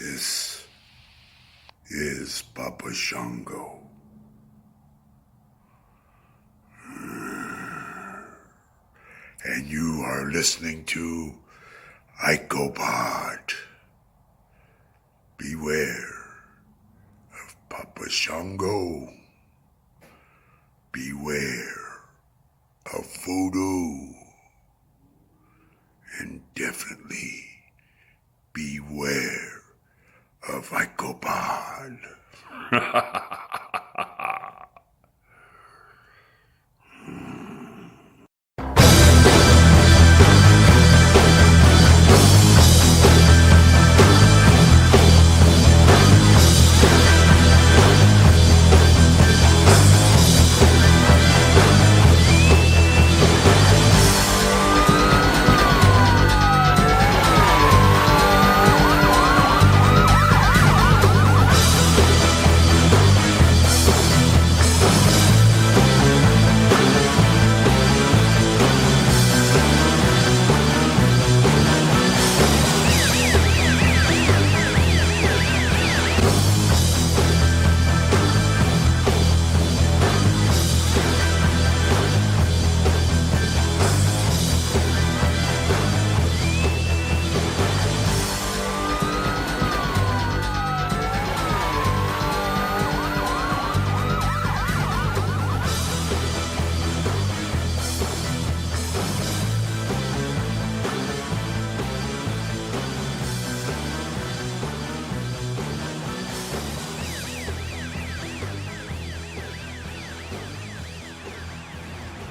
This is Papa Shango. And you are listening to Icopod. Beware of Papa Shango. Beware of voodoo. And definitely beware of Icopod.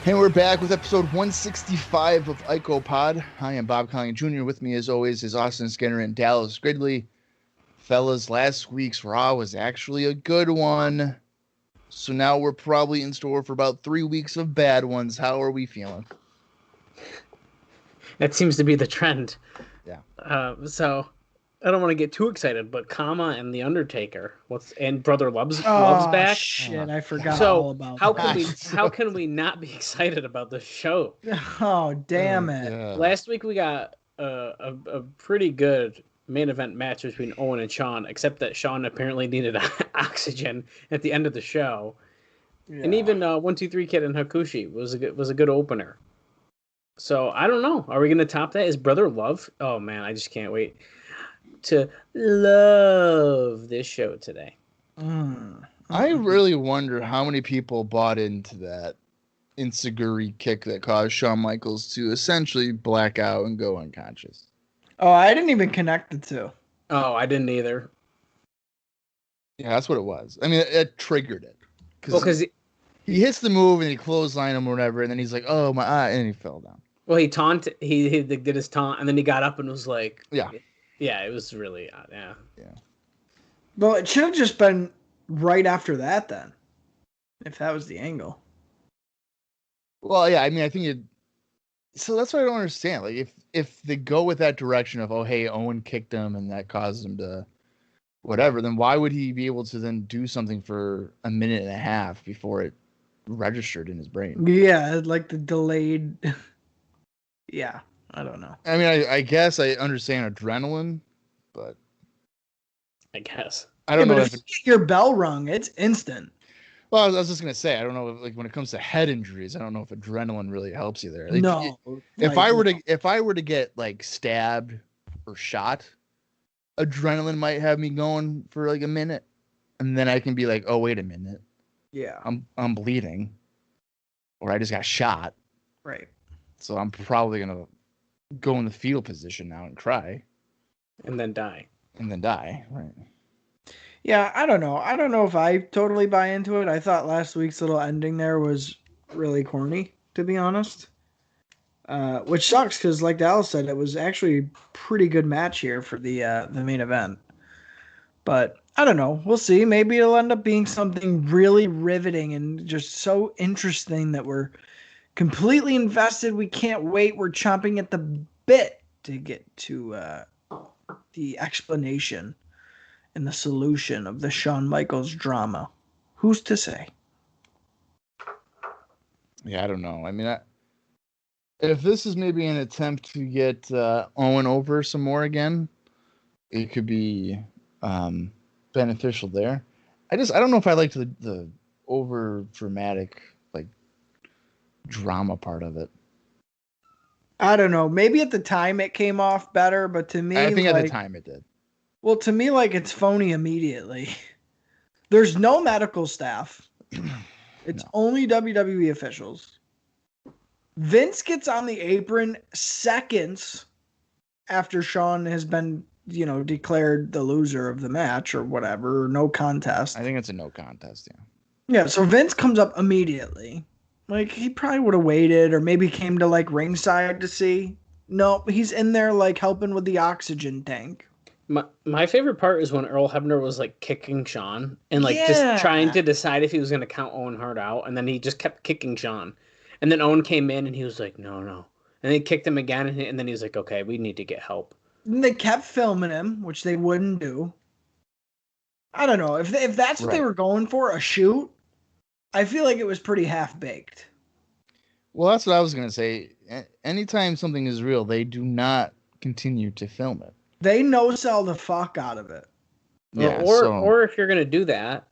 And we're back with episode 165 of Icopod. I am Bob Colling Jr. With me, as always, is Austin Skinner and Dallas Gridley. Fellas, last week's Raw was actually a good one. So now we're probably in store for about 3 weeks of bad ones. How are we feeling? That seems to be the trend. Yeah. So I don't want to get too excited, but Kama and the Undertaker, and Brother Love's back. Shit, I forgot So all about how that. how can we not be excited about this show? Oh, damn it. Yeah. Last week we got a pretty good main event match between Owen and Shawn, except that Shawn apparently needed oxygen at the end of the show. Yeah. And even 1-2-3 Kid and Hakushi was a good opener. So I don't know. Are we gonna top that? Is Brother Love? Oh man, I just can't wait to love this show today. I really wonder how many people bought into that Insiguri kick that caused Shawn Michaels to essentially black out and go unconscious. Oh, I didn't even connect the two. Oh, I didn't either. Yeah, that's what it was. I mean, it triggered it. Because he hits the move and he clotheslined him or whatever, and then he's like, "Oh my eye," and he fell down. well, he did his taunt, and then he got up and was like, Yeah. yeah, it was really yeah. Well, it should have just been right after that then, if that was the angle. Well, yeah, I mean, I think it. So that's what I don't understand. Like, if they go with that direction of, oh, hey, Owen kicked him and that caused him to whatever, then why would he be able to then do something for a minute and a half before it registered in his brain? Yeah, like the delayed. Yeah, I don't know. I mean, I guess I understand adrenaline, but I guess. I don't know but if if you get your bell rung, it's instant. Well, I was just gonna say, I don't know if, like, when it comes to head injuries, I don't know if adrenaline really helps you there. Like, No. if I were to get like stabbed or shot, adrenaline might have me going for like a minute, and then I can be like, oh, wait a minute, Yeah. I'm bleeding, or I just got shot, Right. so I'm probably gonna go in the fetal position now and cry, And then die. and then die. Right. Yeah, I don't know. I don't know if I totally buy into it. I thought last week's little ending there was really corny, to be honest. Which sucks because, like Dallas said, it was actually a pretty good match here for the main event. But I don't know. We'll see. Maybe it'll end up being something really riveting and just so interesting that we're completely invested. We can't wait. We're chomping at the bit to get to the explanation and the solution of the Shawn Michaels drama. Who's to say? Yeah, I don't know. I mean, if this is maybe an attempt to get Owen over some more again, it could be beneficial there. I don't know if I liked the over dramatic like drama part of it. I don't know. Maybe at the time it came off better, but to me, I think like, at the time it did. well, to me, like it's phony immediately. There's no medical staff. It's only WWE officials. Vince gets on the apron seconds after Shawn has been, declared the loser of the match or whatever, or no contest. I think it's a no contest, yeah. Yeah, so Vince comes up immediately. Like, he probably would have waited or maybe came to, like, ringside to see. No, he's in there, like, helping with the oxygen tank. My favorite part is when Earl Hebner was, like, kicking Shawn and, like, Yeah. just trying to decide if he was going to count Owen Hart out, and then he just kept kicking Shawn. And then Owen came in, and he was like, no. And they kicked him again, and then he was like, okay, we need to get help. And they kept filming him, which they wouldn't do. I don't know. If that's what they were going for, a shoot, I feel like it was pretty half-baked. Well, that's what I was going to say. Anytime something is real, they do not continue to film it. They no-sell the fuck out of it. Yeah, or if you're going to do that,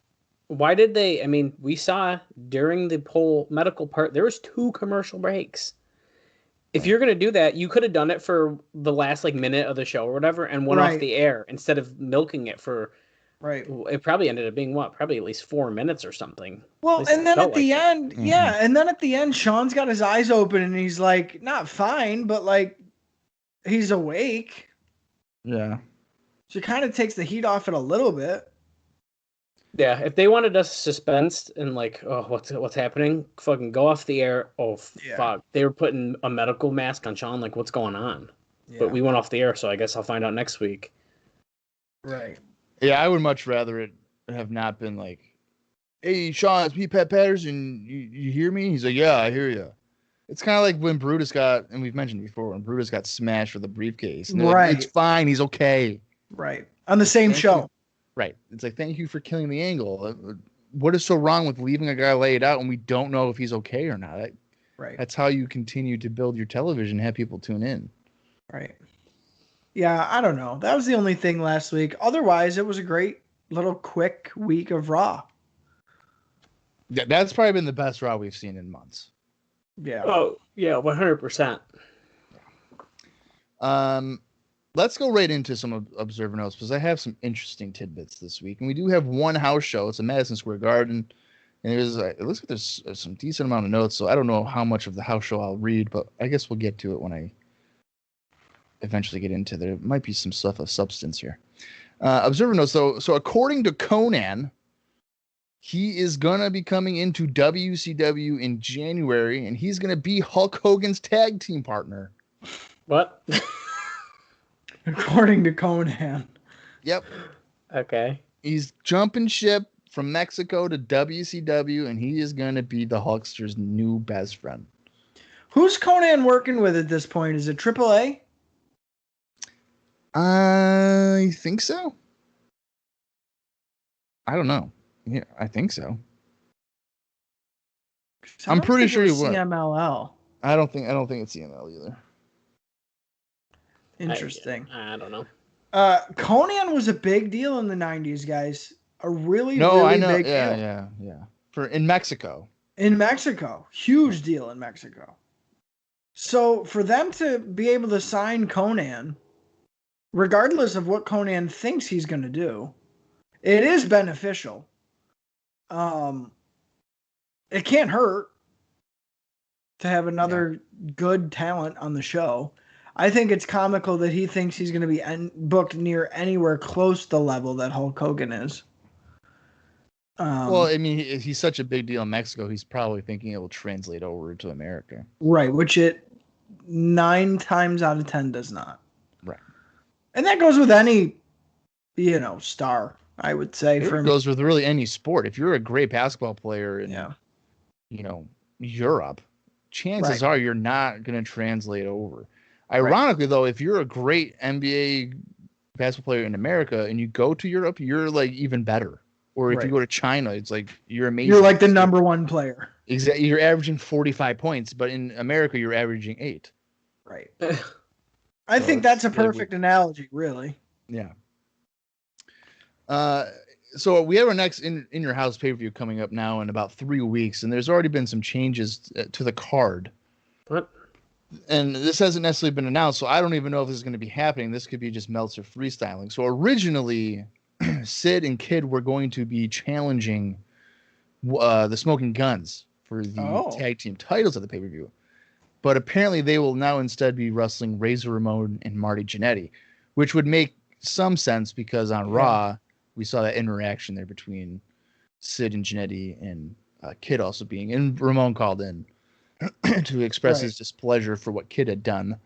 why did they... I mean, we saw during the whole medical part, there was 2 commercial breaks. If you're going to do that, you could have done it for the last, like, minute of the show or whatever and went off the air instead of milking it for... Right. It probably ended up being what? Probably at least 4 minutes or something. Well, and then at the end, and then at the end, Shawn's got his eyes open and he's like, not fine, but like, he's awake. Yeah. So it kind of takes the heat off it a little bit. Yeah, if they wanted us suspense and like, oh, what's happening? Fucking go off the air. Oh, fuck. They were putting a medical mask on Shawn, like, what's going on? Yeah. But we went off the air, so I guess I'll find out next week. Right. Yeah, I would much rather it have not been like, hey, Shawn, it's me, Pat Patterson. You hear me? He's like, yeah, I hear you. It's kind of like when Brutus got, and we've mentioned before, when Brutus got smashed with a briefcase. Right. Like, it's fine. He's okay. Right. On the same show. Right. It's like, thank you for killing the angle. What is so wrong with leaving a guy laid out and we don't know if he's okay or not? Right. That's how you continue to build your television, have people tune in. Right. Yeah, I don't know. That was the only thing last week. Otherwise, it was a great little quick week of Raw. Yeah, that's probably been the best Raw we've seen in months. Yeah. Oh, yeah, 100%. Let's go right into some observer notes because I have some interesting tidbits this week. And we do have one house show. It's in Madison Square Garden. And it looks like there's some decent amount of notes. So I don't know how much of the house show I'll read, but I guess we'll get to it when I eventually get into there. Might be some stuff of substance here. Observer notes, so according to Conan, he is going to be coming into WCW in January, and he's going to be Hulk Hogan's tag team partner. What? According to Conan. Yep. Okay. He's jumping ship from Mexico to WCW, and he is going to be the Hulkster's new best friend. Who's Conan working with at this point? Is it AAA? I think so. I don't know. Yeah, I think so. I'm pretty sure he would. CMLL. I don't think it's CMLL either. Interesting. I don't know. Conan was a big deal in the 90s, guys. A really big deal. Yeah. In Mexico. In Mexico. Huge deal in Mexico. So for them to be able to sign Conan, regardless of what Conan thinks he's going to do, it is beneficial. It can't hurt to have another good talent on the show. I think it's comical that he thinks he's going to be booked near anywhere close to the level that Hulk Hogan is. Well, I mean, he's such a big deal in Mexico. He's probably thinking it will translate over to America. Right, which it 9 times out of 10 does not. Right. And that goes with any, star, I would say. It goes with really any sport. If you're a great basketball player in, Europe, chances are you're not going to translate over. Ironically, though, if you're a great NBA basketball player in America and you go to Europe, you're like even better. Or if you go to China, it's like you're amazing. You're like the number one player. Exactly. You're averaging 45 points, but in America, you're averaging 8. Right. I think that's a perfect analogy, really. Yeah. So we have our next in your house pay-per-view coming up now in about 3 weeks, and there's already been some changes to the card. What? And this hasn't necessarily been announced, so I don't even know if this is going to be happening. This could be just Meltzer freestyling. So originally, Sid and Kid were going to be challenging the Smoking Guns for the tag team titles of the pay-per-view. But apparently they will now instead be wrestling Razor Ramon and Marty Jannetty, which would make some sense because on Raw, we saw that interaction there between Sid and Jannetty and Kid also being, and Ramon called in to express his displeasure for what Kid had done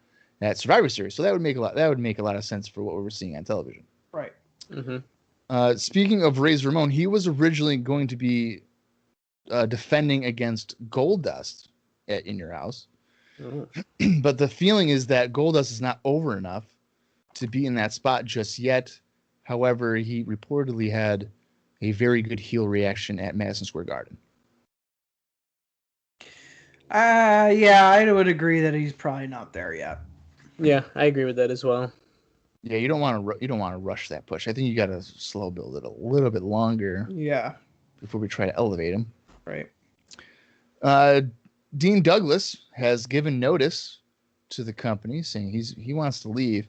at Survivor Series. So that would make a lot of sense for what we were seeing on television. Right. Mm-hmm. Speaking of Razor Ramon, he was originally going to be defending against Goldust at In Your House. But the feeling is that Goldust is not over enough to be in that spot just yet. However, he reportedly had a very good heel reaction at Madison Square Garden. Yeah, I would agree that he's probably not there yet. Yeah, I agree with that as well. Yeah, you don't want to rush that push. I think you got to slow build it a little bit longer. Yeah. Before we try to elevate him. Right. Dean Douglas has given notice to the company saying he wants to leave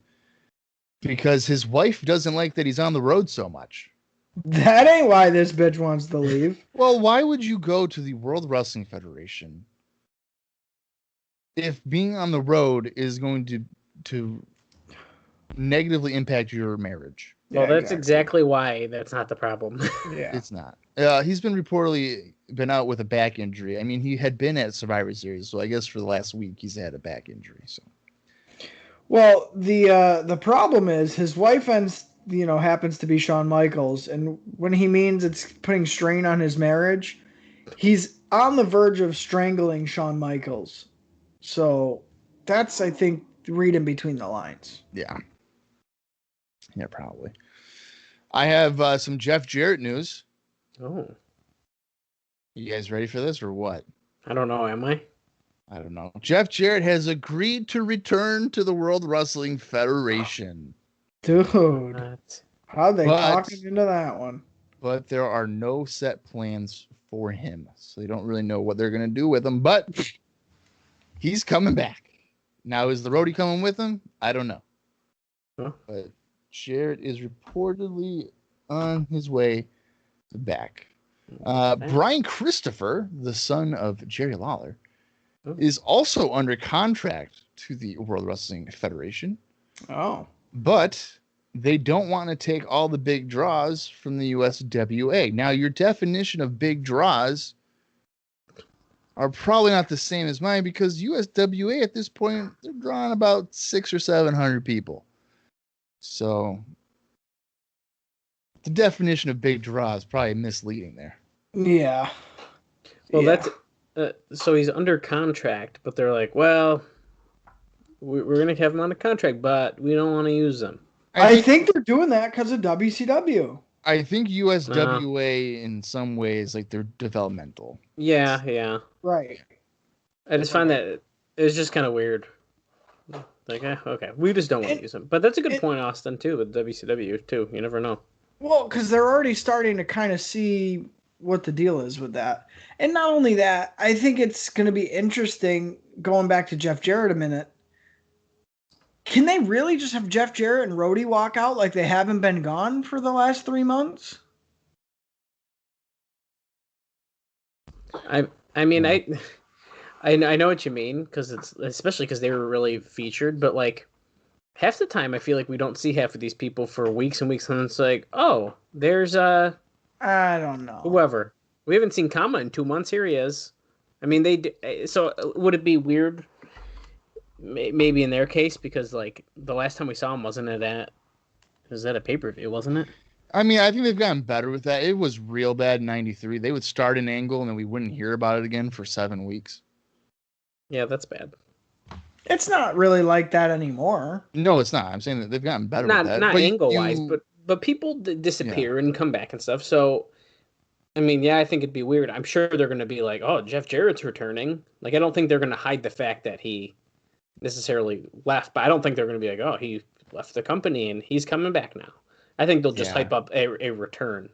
because his wife doesn't like that he's on the road so much. That ain't why this bitch wants to leave. Well, why would you go to the World Wrestling Federation if being on the road is going to negatively impact your marriage? Well, that's exactly why that's not the problem. Yeah. It's not. He's been reportedly been out with a back injury. I mean, he had been at Survivor Series, so I guess for the last week he's had a back injury. So, well, the problem is his wife happens to be Shawn Michaels, and when he means it's putting strain on his marriage, he's on the verge of strangling Shawn Michaels. So that's, I think, reading between the lines. Yeah, probably. I have some Jeff Jarrett news. Oh. You guys ready for this or what? I don't know. Am I? I don't know. Jeff Jarrett has agreed to return to the World Wrestling Federation. Dude. What? How'd they talk him into that one? But there are no set plans for him. So they don't really know what they're going to do with him. But he's coming back. Now, is the roadie coming with him? I don't know. Huh? But Jarrett is reportedly on his way back. Brian Christopher, the son of Jerry Lawler, is also under contract to the World Wrestling Federation. Oh. But they don't want to take all the big draws from the USWA. Now, your definition of big draws are probably not the same as mine because USWA at this point, they're drawing about 600 or 700 people. So the definition of big draw is probably misleading there. Yeah. Well, that's so he's under contract, but they're like, well, we're going to have him on a contract, but we don't want to use them. I think they're doing that because of WCW. I think USWA in some ways, like they're developmental. Yeah. Right. I just find that it's just kind of weird. Like, okay, we just don't want to use them. But that's a good point, Austin, too, with WCW, too. You never know. Well, because they're already starting to kind of see what the deal is with that. And not only that, I think it's going to be interesting, going back to Jeff Jarrett a minute. Can they really just have Jeff Jarrett and Rhodey walk out like they haven't been gone for the last 3 months? I mean, I know what you mean, because it's especially because they were really featured, but like half the time I feel like we don't see half of these people for weeks and weeks, and it's like, oh, there's I don't know, whoever. We haven't seen Kama in 2 months. Here he is. I mean, so would it be weird? Maybe in their case, because like the last time we saw him wasn't at a pay-per-view, wasn't it? I mean, I think they've gotten better with that. It was real bad in '93. They would start an angle and then we wouldn't hear about it again for 7 weeks. Yeah, that's bad. It's not really like that anymore. No, it's not. I'm saying that they've gotten better with that. Not angle-wise, but people disappear and come back and stuff. So, I mean, yeah, I think it'd be weird. I'm sure they're going to be like, oh, Jeff Jarrett's returning. Like, I don't think they're going to hide the fact that he necessarily left, but I don't think they're going to be like, oh, he left the company and he's coming back now. I think they'll just Yeah. hype up a return.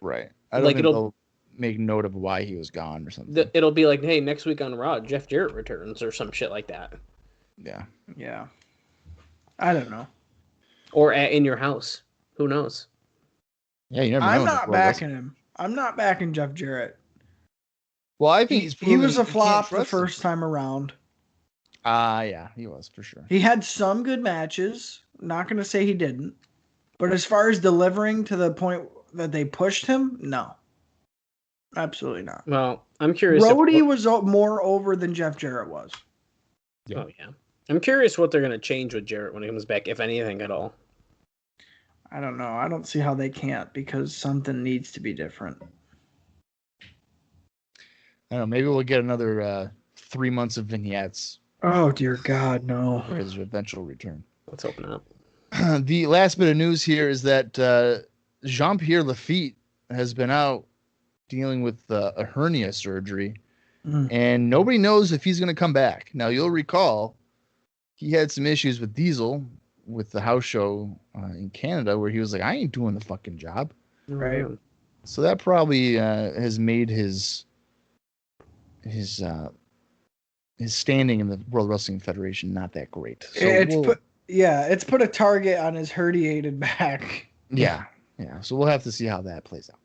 Right. I don't Like, think it'll- they'll make note of why he was gone or something. It'll be like, hey, next week on Raw, Jeff Jarrett returns or some shit like that. Yeah. Yeah. I don't know. Or in your house. Who knows? Yeah, you never know. I'm in this not world, Russ. backing him. I'm not backing Jeff Jarrett. Well, I think He, he's he proven was a you can't flop the trust him. first time around. Yeah, he was for sure. He had some good matches. Not going to say he didn't. But as far as delivering to the point that they pushed him, no. Absolutely not. Well, I'm curious. Brody was more over than Jeff Jarrett was. Oh, yeah. I'm curious what they're going to change with Jarrett when he comes back, if anything at all. I don't know. I don't see how they can't because something needs to be different. I don't know. Maybe we'll get another 3 months of vignettes Oh, dear God, no. for his eventual return. Let's hope not. The last bit of news here is that Jean-Pierre Lafitte has been out dealing with a hernia surgery, and nobody knows if he's going to come back. Now, you'll recall he had some issues with Diesel with the house show in Canada where he was like, I ain't doing the fucking job. Right. So that probably has made his standing in the World Wrestling Federation not that great. So it's put a target on his herniated back. Yeah. So we'll have to see how that plays out.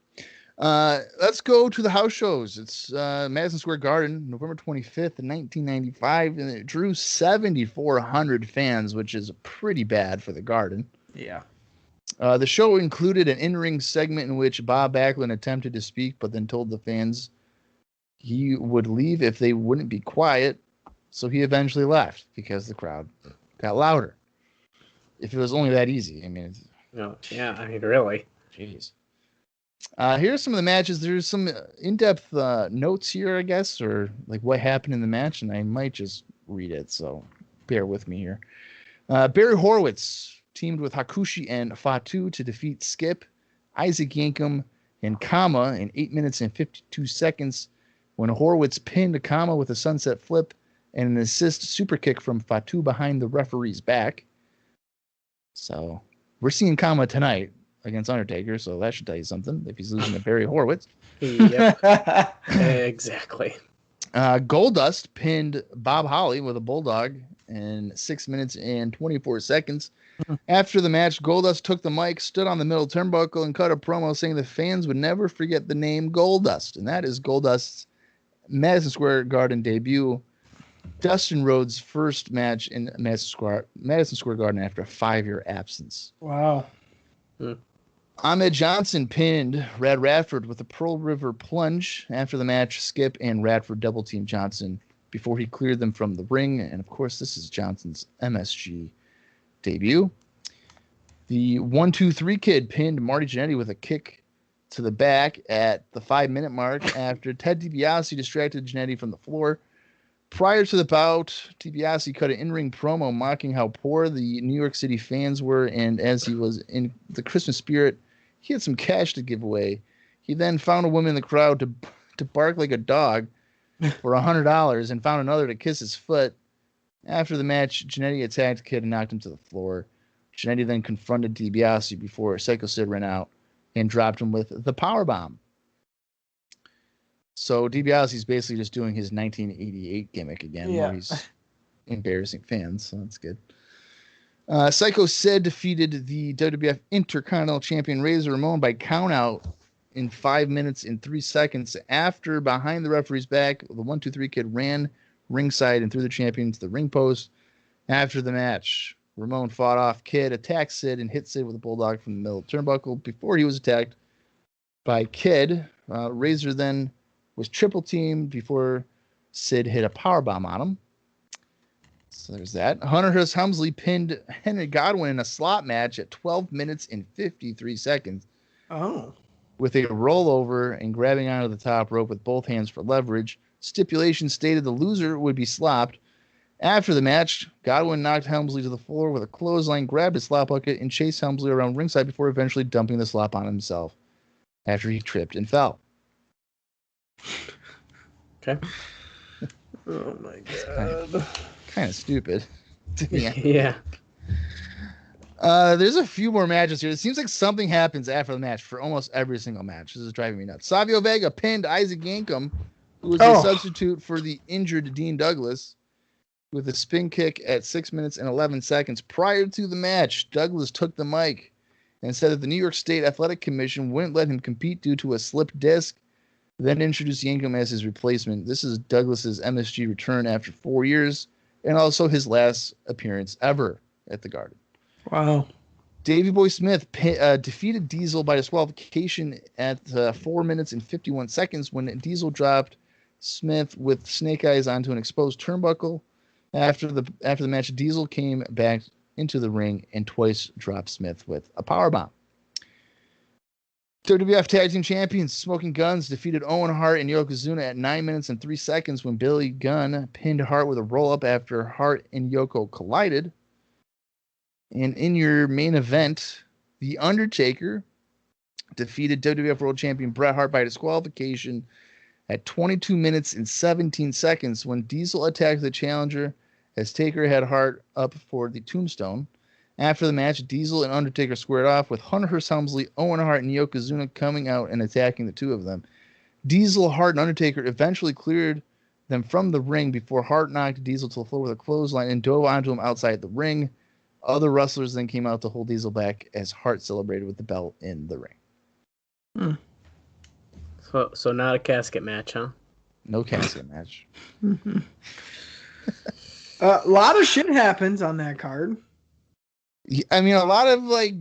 Let's go to the house shows. It's Madison Square Garden, November 25th, 1995, and it drew 7,400 fans, which is pretty bad for the Garden. Yeah. The show included an in-ring segment in which Bob Backlund attempted to speak, but then told the fans he would leave if they wouldn't be quiet. So he eventually left because the crowd got louder. If it was only that easy, I mean. Really. Jeez. Here's some of the matches. There's some in-depth notes here, I guess, or like what happened in the match, and I might just read it, so bear with me here. Barry Horowitz teamed with Hakushi and Fatu to defeat Skip, Isaac Yankem, and Kama in 8 minutes and 52 seconds when Horowitz pinned Kama with a sunset flip and an assist super kick from Fatu behind the referee's back. So we're seeing Kama tonight against Undertaker, so that should tell you something if he's losing to Barry Horowitz. Yep. Exactly. Goldust pinned Bob Holly with a bulldog in 6 minutes and 24 seconds. After the match, Goldust took the mic, stood on the middle turnbuckle, and cut a promo saying the fans would never forget the name Goldust, and that is Goldust's Madison Square Garden debut. Dustin Rhodes' first match in Madison Square Garden after a 5-year absence. Wow. Ahmed Johnson pinned Rad Radford with a Pearl River plunge. After the match, Skip and Radford double-teamed Johnson before he cleared them from the ring. And, of course, this is Johnson's MSG debut. The 1-2-3 Kid pinned Marty Jannetty with a kick to the back at the 5-minute mark after Ted DiBiase distracted Jannetty from the floor. Prior to the bout, DiBiase cut an in-ring promo mocking how poor the New York City fans were, and as he was in the Christmas spirit, he had some cash to give away. He then found a woman in the crowd to bark like a dog for $100 and found another to kiss his foot. After the match, Jannetty attacked the Kid and knocked him to the floor. Jannetty then confronted DiBiase before Psycho Sid ran out and dropped him with the powerbomb. So DiBiase's basically just doing his 1988 gimmick again, where he's embarrassing fans, so that's good. Psycho Sid defeated the WWF Intercontinental Champion Razor Ramon by countout in 5 minutes and 3 seconds. After, behind the referee's back, the 1-2-3 Kid ran ringside and threw the champion to the ring post. After the match, Ramon fought off Kid, attacked Sid, and hit Sid with a bulldog from the middle turnbuckle before he was attacked by Kid. Razor then was triple teamed before Sid hit a powerbomb on him. So there's that. Hunter Hearst Helmsley pinned Henry Godwin in a slot match at 12 minutes and 53 seconds. Oh. With a rollover and grabbing onto the top rope with both hands for leverage. Stipulation stated the loser would be slopped. After the match, Godwin knocked Helmsley to the floor with a clothesline, grabbed his slop bucket, and chased Helmsley around ringside before eventually dumping the slop on himself after he tripped and fell. Okay. Oh my god. Kind of stupid. Yeah. There's a few more matches here. It seems like something happens after the match for almost every single match. This is driving me nuts. Savio Vega pinned Isaac Yankem, who was a substitute for the injured Dean Douglas, with a spin kick at 6 minutes and 11 seconds. Prior to the match, Douglas took the mic and said that the New York State Athletic Commission wouldn't let him compete due to a slipped disc, then introduced Yankem as his replacement. This is Douglas's MSG return after 4 years, and also his last appearance ever at the Garden. Wow. Davey Boy Smith defeated Diesel by disqualification at 4 minutes and 51 seconds when Diesel dropped Smith with snake eyes onto an exposed turnbuckle. After the match, Diesel came back into the ring and twice dropped Smith with a powerbomb. WWF Tag Team Champions Smoking Guns defeated Owen Hart and Yokozuna at 9 minutes and 3 seconds when Billy Gunn pinned Hart with a roll-up after Hart and Yoko collided. And in your main event, The Undertaker defeated WWF World Champion Bret Hart by disqualification at 22 minutes and 17 seconds when Diesel attacked the challenger as Taker had Hart up for the tombstone. After the match, Diesel and Undertaker squared off with Hunter Hearst Helmsley, Owen Hart, and Yokozuna coming out and attacking the two of them. Diesel, Hart, and Undertaker eventually cleared them from the ring before Hart knocked Diesel to the floor with a clothesline and dove onto him outside the ring. Other wrestlers then came out to hold Diesel back as Hart celebrated with the belt in the ring. So not a casket match, huh? No casket match. A lot of shit happens on that card. I mean, a lot of like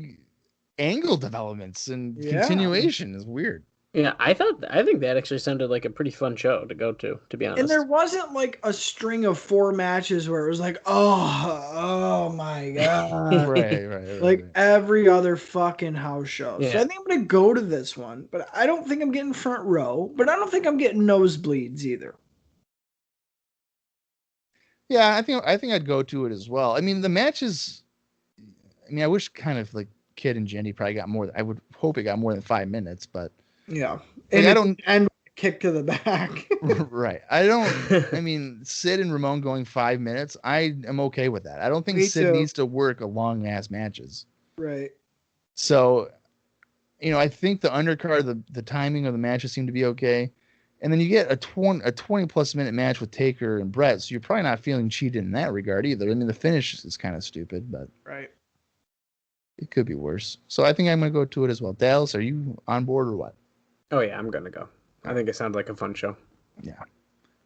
angle developments and continuation is weird. Yeah, I think that actually sounded like a pretty fun show to go to be honest. And there wasn't like a string of 4 matches where it was like, oh my god, right. Like every other fucking house show. Yeah. So I think I'm gonna go to this one, but I don't think I'm getting front row. But I don't think I'm getting nosebleeds either. Yeah, I think I'd go to it as well. I mean, the matches. I mean, I wish kind of like Kid and Jenny probably got more. I would hope it got more than 5 minutes, but. Yeah, and I don't end with a kick to the back. Right. I mean, Sid and Ramon going 5 minutes. I am okay with that. I don't think Sid needs to work a long ass matches. Right. So, I think the undercard, the timing of the matches seem to be okay, and then you get a 20 plus minute match with Taker and Brett. So you're probably not feeling cheated in that regard either. I mean, the finish is kind of stupid, but right. It could be worse. So I think I'm gonna go to it as well. Dallas, are you on board or what? Oh, yeah, I'm going to go. I think it sounds like a fun show. Yeah.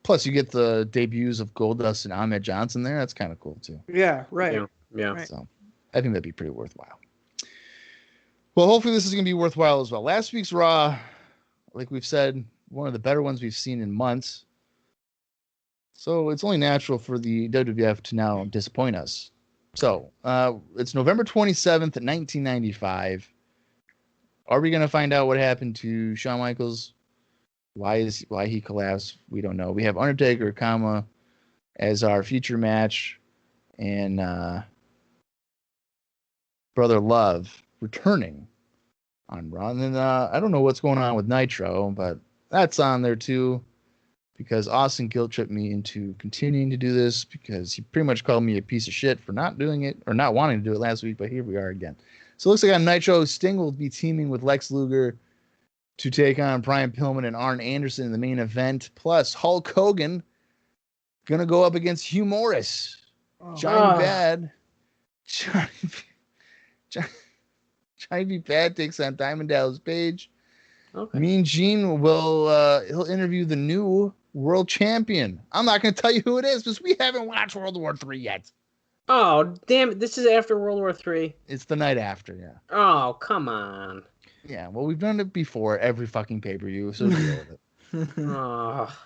Plus, you get the debuts of Goldust and Ahmed Johnson there. That's kind of cool, too. Yeah, right. Yeah. Right. So I think that'd be pretty worthwhile. Well, hopefully this is going to be worthwhile as well. Last week's Raw, like we've said, one of the better ones we've seen in months. So it's only natural for the WWF to now disappoint us. So it's November 27th, 1995. Are we going to find out what happened to Shawn Michaels? Why he collapsed? We don't know. We have Undertaker, as our feature match, and Brother Love returning on Raw. And then I don't know what's going on with Nitro, but that's on there too, because Austin guilt tripped me into continuing to do this because he pretty much called me a piece of shit for not doing it or not wanting to do it last week. But here we are again. So it looks like on Nitro, Sting will be teaming with Lex Luger to take on Brian Pillman and Arn Anderson in the main event. Plus, Hulk Hogan going to go up against Hugh Morris. Johnny Bad. Johnny B. Bad takes on Diamond Dallas Page. Okay. Mean Gene will he'll interview the new world champion. I'm not going to tell you who it is because we haven't watched World War III yet. Oh, damn it. This is after World War III. It's the night after, yeah. Oh, come on. Yeah, well, we've done it before every fucking pay-per-view, so deal with it. Oh.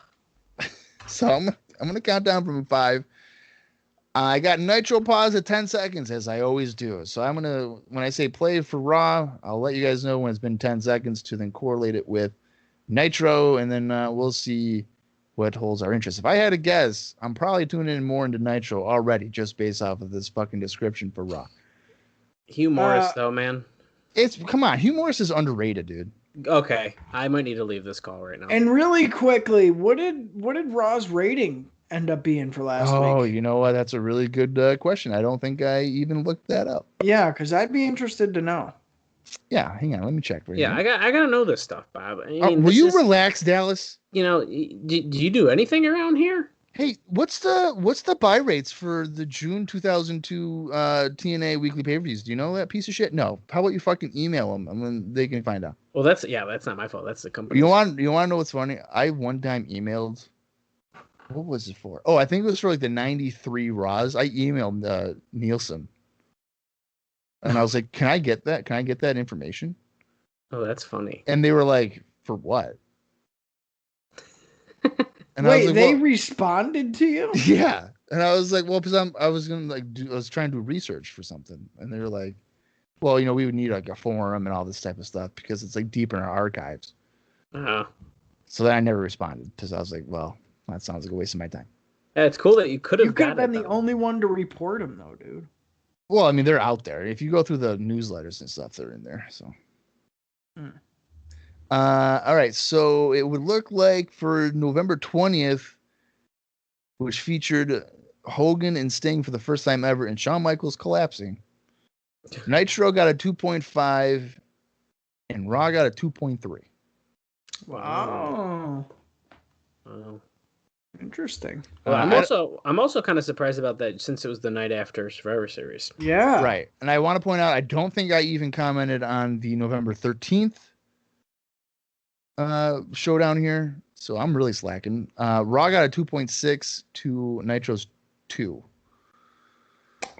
So I'm going to count down from 5. I got Nitro pause at 10 seconds, as I always do. So I'm going to, when I say play for Raw, I'll let you guys know when it's been 10 seconds to then correlate it with Nitro, and then we'll see what holds our interest. If I had to guess, I'm probably tuning in more into Nitro already, just based off of this fucking description for Raw. Hugh Morris, though, man. Come on, Hugh Morris is underrated, dude. Okay, I might need to leave this call right now. And really quickly, what did Raw's rating end up being for last Oh, week? you know what? That's a really good question. I don't think I even looked that up. Yeah, because I'd be interested to know. Yeah, hang on. Let me check for you. Yeah, I gotta know this stuff, Bob. I Oh, mean, will this you is, relax, Dallas? do you do anything around here? Hey, what's the buy rates for the June 2002 TNA weekly pay-per-views? Do you know that piece of shit? No. How about you fucking email them and then they can find out. Well, that's not my fault. That's the company. You want to know what's funny? I one time emailed. What was it for? Oh, I think it was for like the 93 Raws. I emailed Nielsen. And I was like, "Can I get that? Can I get that information?" Oh, that's funny. And they were like, "For what?" And Wait, I was like, they well, responded to you? yeah. And I was like, "Well, because I was trying to do research for something." And they were like, "Well, we would need like a forum and all this type of stuff because it's like deep in our archives." So then I never responded because I was like, "Well, that sounds like a waste of my time." Yeah, it's cool that you could have. You could have been the only one to report them, though, dude. Well, I mean, they're out there. If you go through the newsletters and stuff, they're in there. So, all right. So it would look like for November 20th, which featured Hogan and Sting for the first time ever, and Shawn Michaels collapsing. Nitro got a 2.5, and Raw got a 2.3. Wow. Wow. Interesting. Well, I'm also kind of surprised about that since it was the night after Survivor Series. Yeah. Right. And I want to point out, I don't think I even commented on the November 13th showdown here. So I'm really slacking. Raw got a 2.6 to Nitro's 2.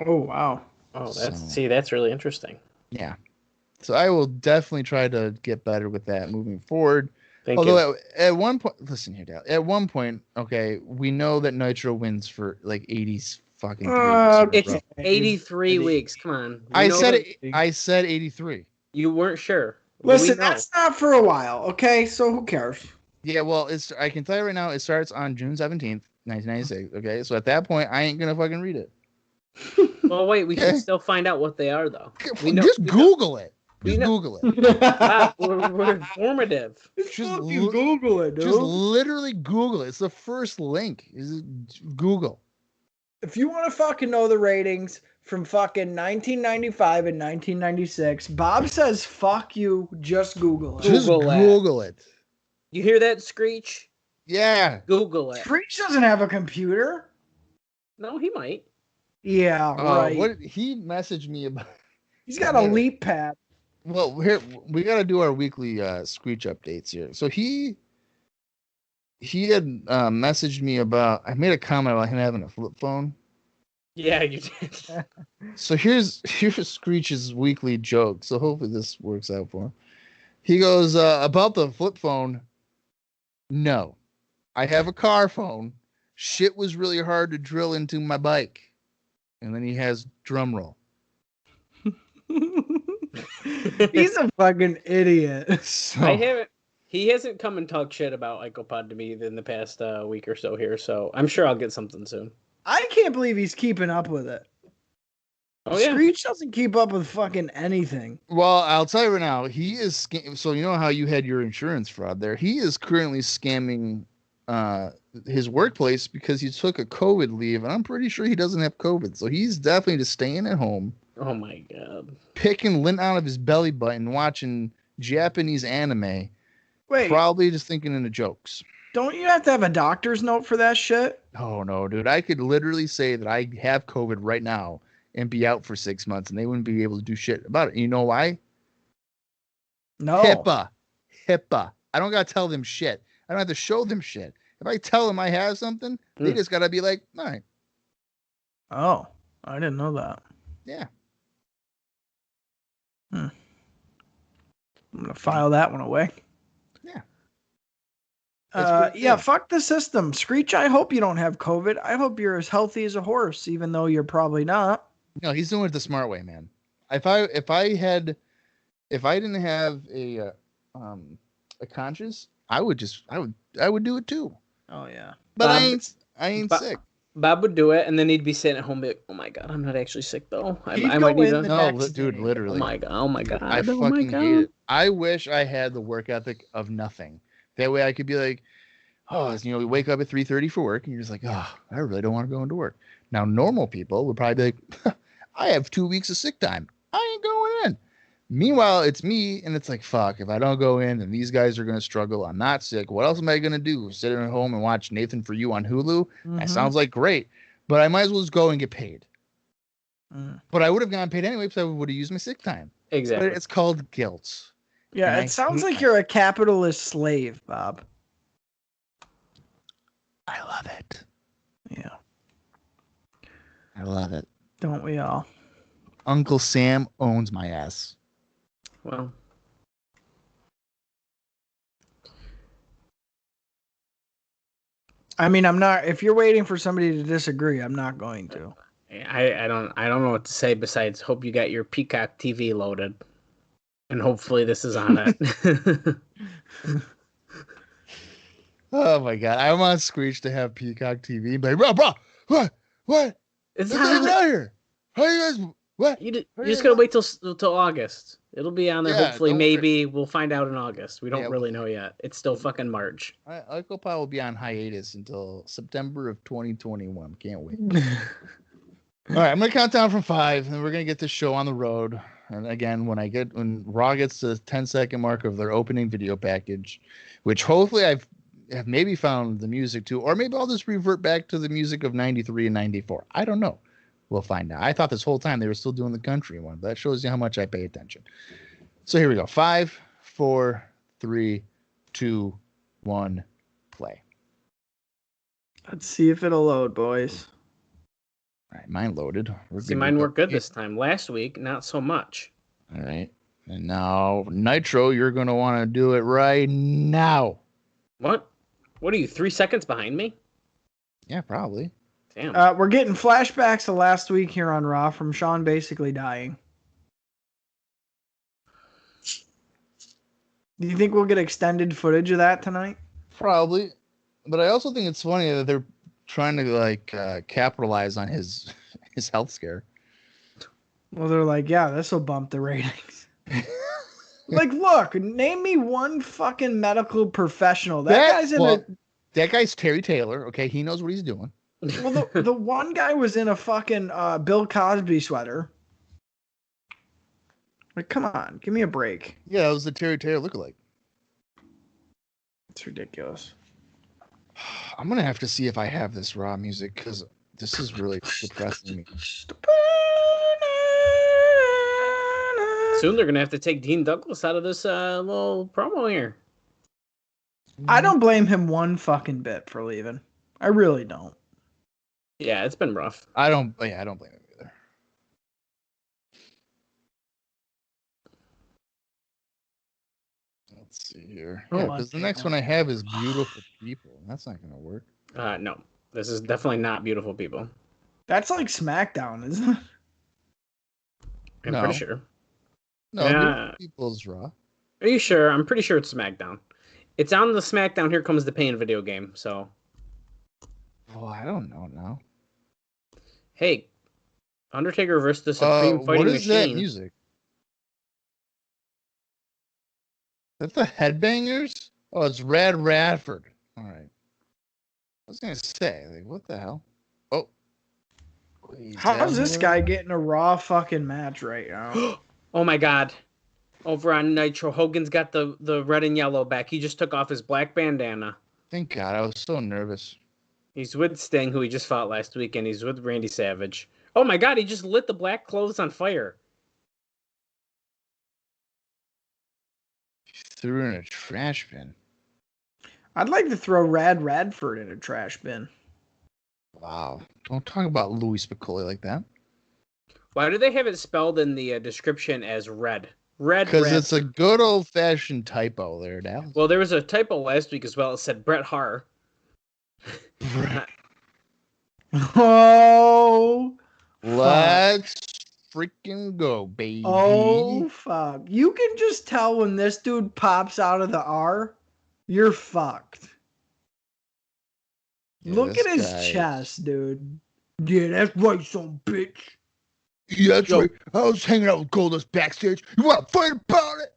Oh, wow. Oh, that's really interesting. Yeah. So I will definitely try to get better with that moving forward. Thank Although you. at one point, listen here, Dal. At one point, okay, we know that Nitro wins for like 80 fucking 3 weeks. It's 83 weeks. Come on. I said 83. You weren't sure. Listen, that's not for a while, okay? So who cares? Yeah, well, I can tell you right now, it starts on June 17th, 1996. Okay, so at that point, I ain't gonna fucking read it. Well, wait, we can still find out what they are, though. Just Google it. Just Google it. Wow, we're informative. Just Google it, dude. Just literally Google it. It's the first link. Is Google. If you want to fucking know the ratings from fucking 1995 and 1996, Bob says fuck you. Just Google it. Just Google it. You hear that, Screech? Yeah. Google it. Screech doesn't have a computer. No, he might. Yeah, right. What he messaged me about? He's got a leap pad. Well, here we got to do our weekly Screech updates here. So he had messaged me about. I made a comment about him having a flip phone. Yeah, you did. So here's Screech's weekly joke. So hopefully this works out for him. He goes about the flip phone. No, I have a car phone. Shit was really hard to drill into my bike. And then he has drum roll. He's a fucking idiot. So, he hasn't come and talked shit about IcoPod to me in the past week or so here, so I'm sure I'll get something soon. I can't believe he's keeping up with it. Oh, yeah. Screech doesn't keep up with fucking anything. Well, I'll tell you right now, he is so you know how you had your insurance fraud there. He is currently scamming his workplace because he took a COVID leave, and I'm pretty sure he doesn't have COVID. So he's definitely just staying at home. Oh my god. Picking lint out of his belly button, watching Japanese anime. Wait. Probably just thinking in the jokes. Don't you have to have a doctor's note for that shit? Oh no, dude. I could literally say that I have COVID right now and be out for 6 months, and they wouldn't be able to do shit about it. You know why? No. HIPAA. I don't gotta tell them shit. I don't have to show them shit. If I tell them I have something, they just gotta be like, all right. Oh, I didn't know that. Yeah. I'm gonna file that one away. Yeah. Fuck the system. Screech, I hope you don't have COVID. I hope you're as healthy as a horse, even though you're probably not. No, he's doing it the smart way, man. If I didn't have a conscience, I would do it too. Oh yeah. But I ain't sick. Bob would do it, and then he'd be sitting at home, be like, "Oh my god, I'm not actually sick though. I He'd might go need in to." the Dude, literally. Oh my god. I fucking hate it. I wish I had the work ethic of nothing. That way I could be like, you wake up at 3:30 for work and you're just like, oh, I really don't want to go into work. Now, normal people would probably be like, I have 2 weeks of sick time. I ain't going in. Meanwhile, it's me, and it's like, fuck, if I don't go in, then these guys are going to struggle. I'm not sick. What else am I going to do? Sit at home and watch Nathan For You on Hulu? That sounds like great, but I might as well just go and get paid. But I would have gotten paid anyway because I would have used my sick time. Exactly. But it's called guilt. Yeah, And it sounds like you're a capitalist slave, Bob. I love it. Yeah. I love it. Don't we all? Uncle Sam owns my ass. Well, I mean, I'm not. If you're waiting for somebody to disagree, I'm not going to. I don't know what to say besides hope you got your Peacock TV loaded, and hopefully this is on it. Oh my god, I want Screech to have Peacock TV. But bro, what? It's not on out here. How you guys? What? You just gotta wait till August. It'll be on there. Yeah, Hopefully, maybe we'll find out in August. We don't Yeah, really know yet. It's still fucking March. Ico Pod will be on hiatus until September of 2021. Can't wait. All right, I'm gonna count down from 5, and we're gonna get this show on the road. And again, when Raw gets to the 10-second mark of their opening video package, which hopefully have maybe found the music to, or maybe I'll just revert back to the music of 93 and 94. I don't know. We'll find out. I thought this whole time they were still doing the country one, but that shows you how much I pay attention. So here we go. 5, 4, 3, 2, 1, play. Let's see if it'll load, boys. All right, mine loaded. See, mine worked good this time. Last week, not so much. All right. And now, Nitro, you're going to want to do it right now. What? What are you, 3 seconds behind me? Yeah, probably. Damn. We're getting flashbacks to last week here on Raw from Shawn basically dying. Do you think we'll get extended footage of that tonight? Probably. But I also think it's funny that they're trying to capitalize on his health scare. Well, they're like, yeah, this will bump the ratings. Like, look, name me one fucking medical professional. That guy's Terry Taylor. Okay, he knows what he's doing. Well, the one guy was in a fucking Bill Cosby sweater. Like, come on, give me a break. Yeah, that was the Terry Taylor lookalike. It's ridiculous. I'm gonna have to see if I have this Raw music because this is really depressing me. Soon they're gonna have to take Dean Douglas out of this little promo here. I don't blame him one fucking bit for leaving. I really don't. Yeah, it's been rough. I don't blame him either. Let's see here. Because the next one I have is Beautiful People. That's not gonna work. No, this is definitely not Beautiful People. That's like SmackDown, isn't it? I'm pretty sure. No, Beautiful People's Raw. Are you sure? I'm pretty sure it's SmackDown. It's on the SmackDown Here Comes the Pain video game, so. Oh, I don't know now. Hey, Undertaker versus the Supreme Fighting Machine. What is that music? Is that the Headbangers? Oh, it's Rad Radford. All right. I was gonna say, like, what the hell? Oh. How's this guy getting a Raw fucking match right now? Oh my God. Over on Nitro, Hogan's got the red and yellow back. He just took off his black bandana. Thank God, I was so nervous. He's with Sting, who he just fought last week, and he's with Randy Savage. Oh my God, he just lit the black clothes on fire. He threw it in a trash bin. I'd like to throw Rad Radford in a trash bin. Wow. Don't talk about Louis Spicolli like that. Why do they have it spelled in the description as red? Red. Because it's a good old-fashioned typo there, Dallas. Well, there was a typo last week as well. It said Bret Hart. Oh, let's freaking go, baby. Oh, fuck. You can just tell when this dude pops out of the R, you're fucked. Yeah, look at his chest, dude. Yeah, that's right, son bitch. Yeah, that's right. I was hanging out with Goldust backstage. You want to fight about it?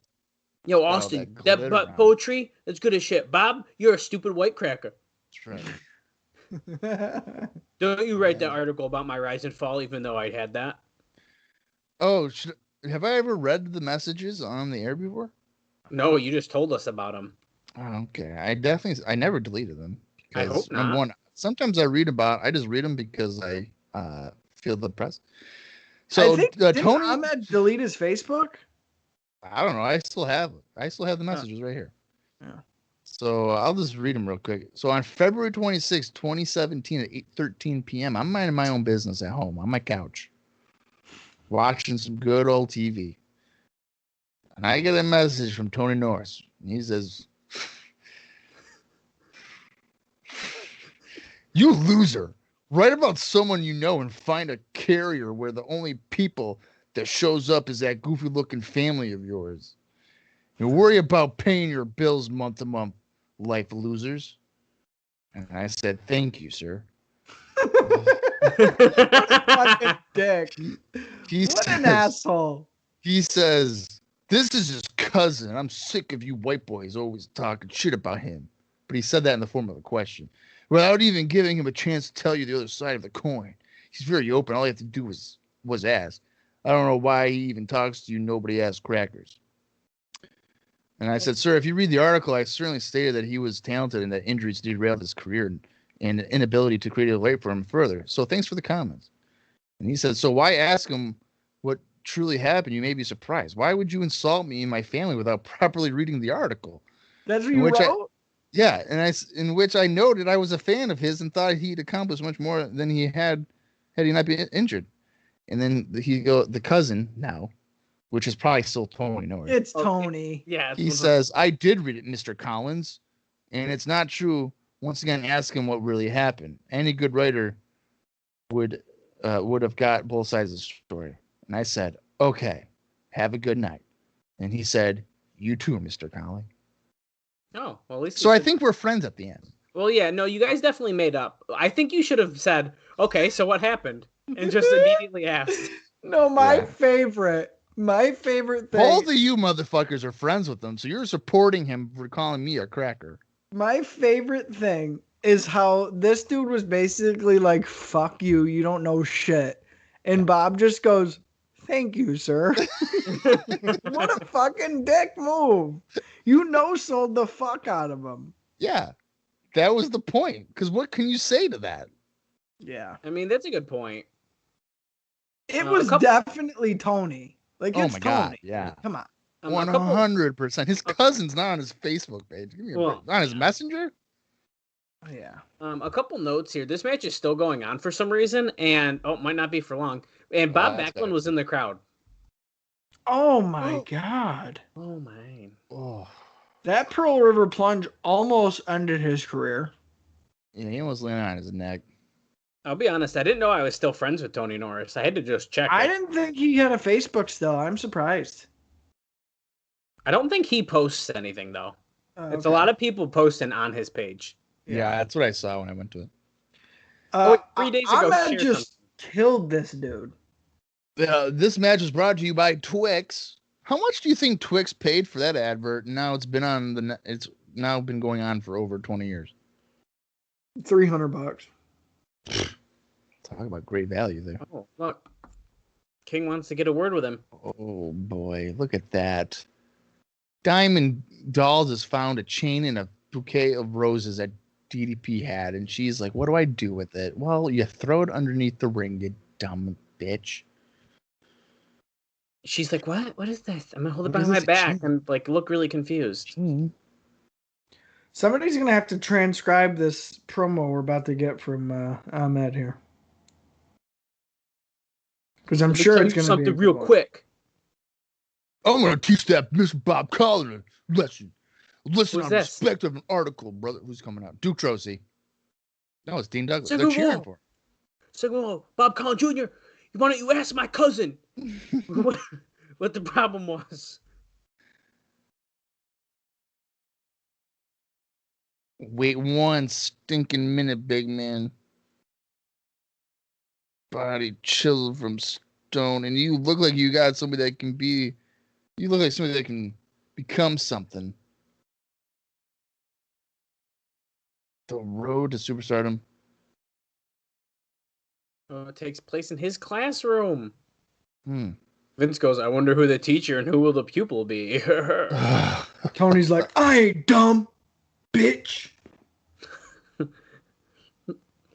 Yo, Austin, that butt poetry, that's good as shit. Bob, you're a stupid white cracker. That's right. Don't you write that article about my rise and fall, even though I had that? Oh, have I ever read the messages on the air before? No, you just told us about them. Oh, okay. I never deleted them. I Because hope number not. one, sometimes I just read them because I feel depressed. I So think didn't Tony, Ahmed delete his Facebook? I don't know. I still have the messages right here. Yeah. So I'll just read them real quick. So on February 26, 2017 at 8:13 p.m., I'm minding my own business at home on my couch, watching some good old TV. And I get a message from Tony Norris. And he says, "You loser. Write about someone you know and find a carrier where the only people that shows up is that goofy looking family of yours. And worry about paying your bills month to month, life losers." And I said, "Thank you, sir." Fucking dick. He What an says- asshole. He says, "This is his cousin. I'm sick of you white boys always talking shit about him." But he said that in the form of a question, without even giving him a chance to tell you the other side of the coin. He's very open. All you have to do was ask. I don't know why he even talks to you. Nobody asks crackers. And I said, "Sir, if you read the article, I certainly stated that he was talented and that injuries derailed his career and inability to create a way for him further. So thanks for the comments." And he said, "So why ask him what truly happened? You may be surprised. Why would you insult me and my family without properly reading the article?" That's what In you which wrote? Yeah, and in which I noted I was a fan of his and thought he'd accomplished much more than he had he not been injured. And then the cousin now, which is probably still Tony Norris. It's Okay. Tony. Yeah. He says, "I did read it, Mr. Collins, and it's not true. Once again, ask him what really happened. Any good writer would have got both sides of the story." And I said, "Okay, have a good night." And he said, "You too, Mr. Collins." Oh, well, at least. So I think we're friends at the end. Well, yeah, no, you guys definitely made up. I think you should have said, "Okay, so what happened?" and just immediately asked. No, my Yeah. favorite thing. Both of you motherfuckers are friends with him, so you're supporting him for calling me a cracker. My favorite thing is how this dude was basically like, "Fuck you, you don't know shit." And Bob just goes, "Thank you, sir." What a fucking dick move. You sold the fuck out of him. Yeah, that was the point. Because what can you say to that? Yeah. I mean, that's a good point. It A was couple- definitely Tony. Like, Oh it's my Tony. God, yeah. Come on. A couple, 100%. His cousin's not on his Facebook page. Give me a Well, break. On his messenger? Yeah. a couple notes here. This match is still going on for some reason, and might not be for long. And Bob that's Backlund better. was in the crowd. Oh my God. Oh my! Oh. That Pearl River plunge almost ended his career. Yeah, he almost landed on his neck. I'll be honest. I didn't know I was still friends with Tony Norris. I had to just check. I it. didn't think he had a Facebook still. I'm surprised. I don't think he posts anything though. It's a Okay. lot of people posting on his page. Yeah, that's what I saw when I went to it. Oh, 3 days ago, Ahmed shared just killed this dude. This match was brought to you by Twix. How much do you think Twix paid for that advert? Now it's been it's now been going on for over 20 years. $300. Talk about great value there. Oh, look. King wants to get a word with him. Oh boy, look at that. Diamond Dolls has found a chain and a bouquet of roses that DDP had, and she's like, "What do I do with it?" "Well, you throw it underneath the ring, you dumb bitch." She's like, "What? What is this?" I'm gonna hold it What is behind my this back chain? and like look really confused. Somebody's going to have to transcribe this promo we're about to get from Ahmed here. Because I'm Let me sure tell it's you going to be something a real good one. quick. I'm gonna teach that Mr. Bob Collins a lesson. Listen Who's on this? respect of an article, brother. Who's coming out? Duke Trocy. No, it's Dean Douglas. Second They're cheering wall. for Second of all, Bob Collins Jr., why don't you ask my cousin him. what the problem was? Wait one stinking minute, big man. Body chiseled from stone, and you look like you got somebody that can be. You look like somebody that can become something. The road to superstardom. It takes place in his classroom. Hmm. Vince goes, I wonder who the teacher and who will the pupil be. Tony's like, I ain't dumb, bitch.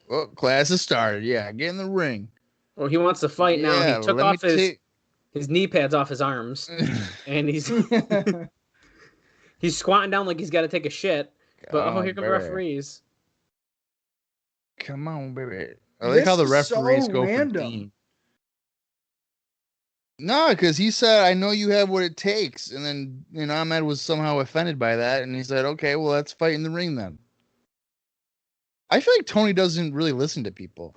Well, class has started. Yeah, get in the ring. Well, he wants to fight now. Yeah, He took let off me his knee pads off his arms, and he's squatting down like he's got to take a shit. But here come the referees. Come on, baby. I like how the referees go for Dean. No, because he said, I know you have what it takes. And then, Ahmed was somehow offended by that. And he said, okay, well, let's fight in the ring then. I feel like Tony doesn't really listen to people.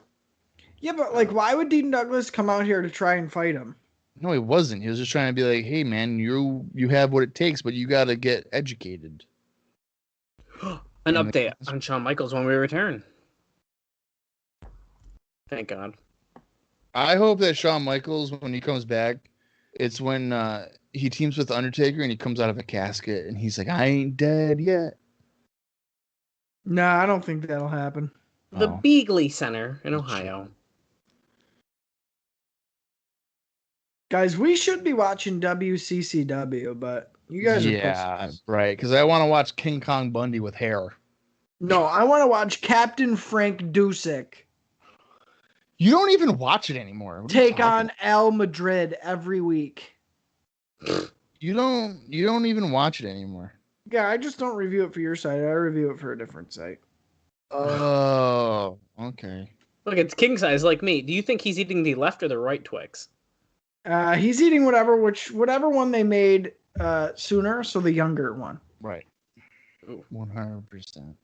Yeah, but like, why would Dean Douglas come out here to try and fight him? No, he wasn't. He was just trying to be like, hey, man, you have what it takes, but you got to get educated. An update on Shawn Michaels when we return. Thank God. I hope that Shawn Michaels, when he comes back, it's when he teams with Undertaker and he comes out of a casket and he's like, I ain't dead yet. No, I don't think that'll happen. The Beagley Center in Ohio. Guys, we should be watching WCCW, but you guys are pussies. Right, because I want to watch King Kong Bundy with hair. No, I want to watch Captain Frank Dusek. You don't even watch it anymore. Take on El Madrid every week. You don't even watch it anymore. Yeah, I just don't review it for your site. I review it for a different site. Oh, okay. Look, it's king size like me. Do you think he's eating the left or the right Twix? He's eating whatever one they made sooner, so the younger one. Right. 100%.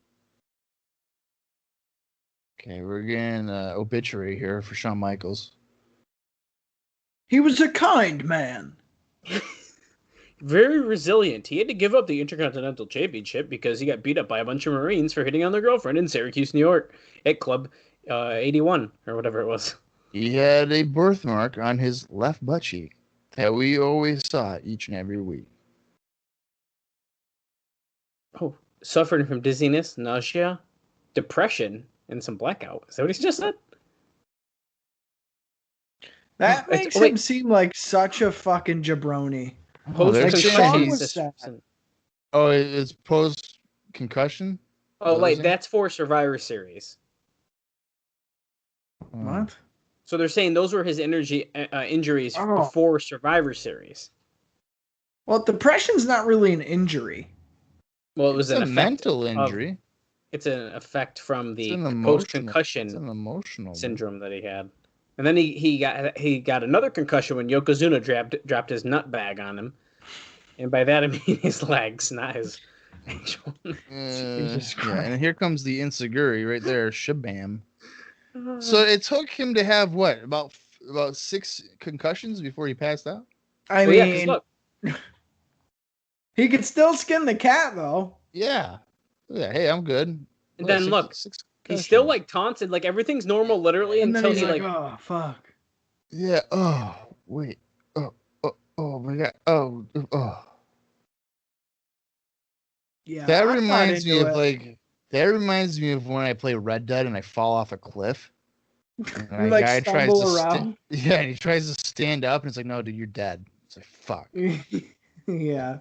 Okay, we're getting obituary here for Shawn Michaels. He was a kind man. Very resilient. He had to give up the Intercontinental Championship because he got beat up by a bunch of Marines for hitting on their girlfriend in Syracuse, New York, at Club 81 or whatever it was. He had a birthmark on his left butt cheek that we always saw each and every week. Oh, suffering from dizziness, nausea, depression, and some blackout. Is that what he just said? That makes him seem like such a fucking jabroni. It's post concussion. Oh, wait, that's for Survivor Series. What? So they're saying those were his injuries before Survivor Series. Well, depression's not really an injury. Well, it was a mental injury. It's an effect from the post-concussion syndrome that he had. And then he got another concussion when Yokozuna dropped his nut bag on him. And by that I mean his legs, not his actual. Jesus Christ. Yeah, and here comes the Insiguri right there, shabam. So it took him to have what, about 6 concussions before he passed out? I mean, look. He could still skin the cat though. Yeah. Hey, I'm good. And then look, he's still like taunted, like everything's normal literally until he's like, oh fuck. Yeah. Oh wait. Oh my god. Oh. Yeah. That reminds me of when I play Red Dead and I fall off a cliff. And like guy tries to and he tries to stand up and it's like, no, dude, you're dead. It's like, fuck. Yeah.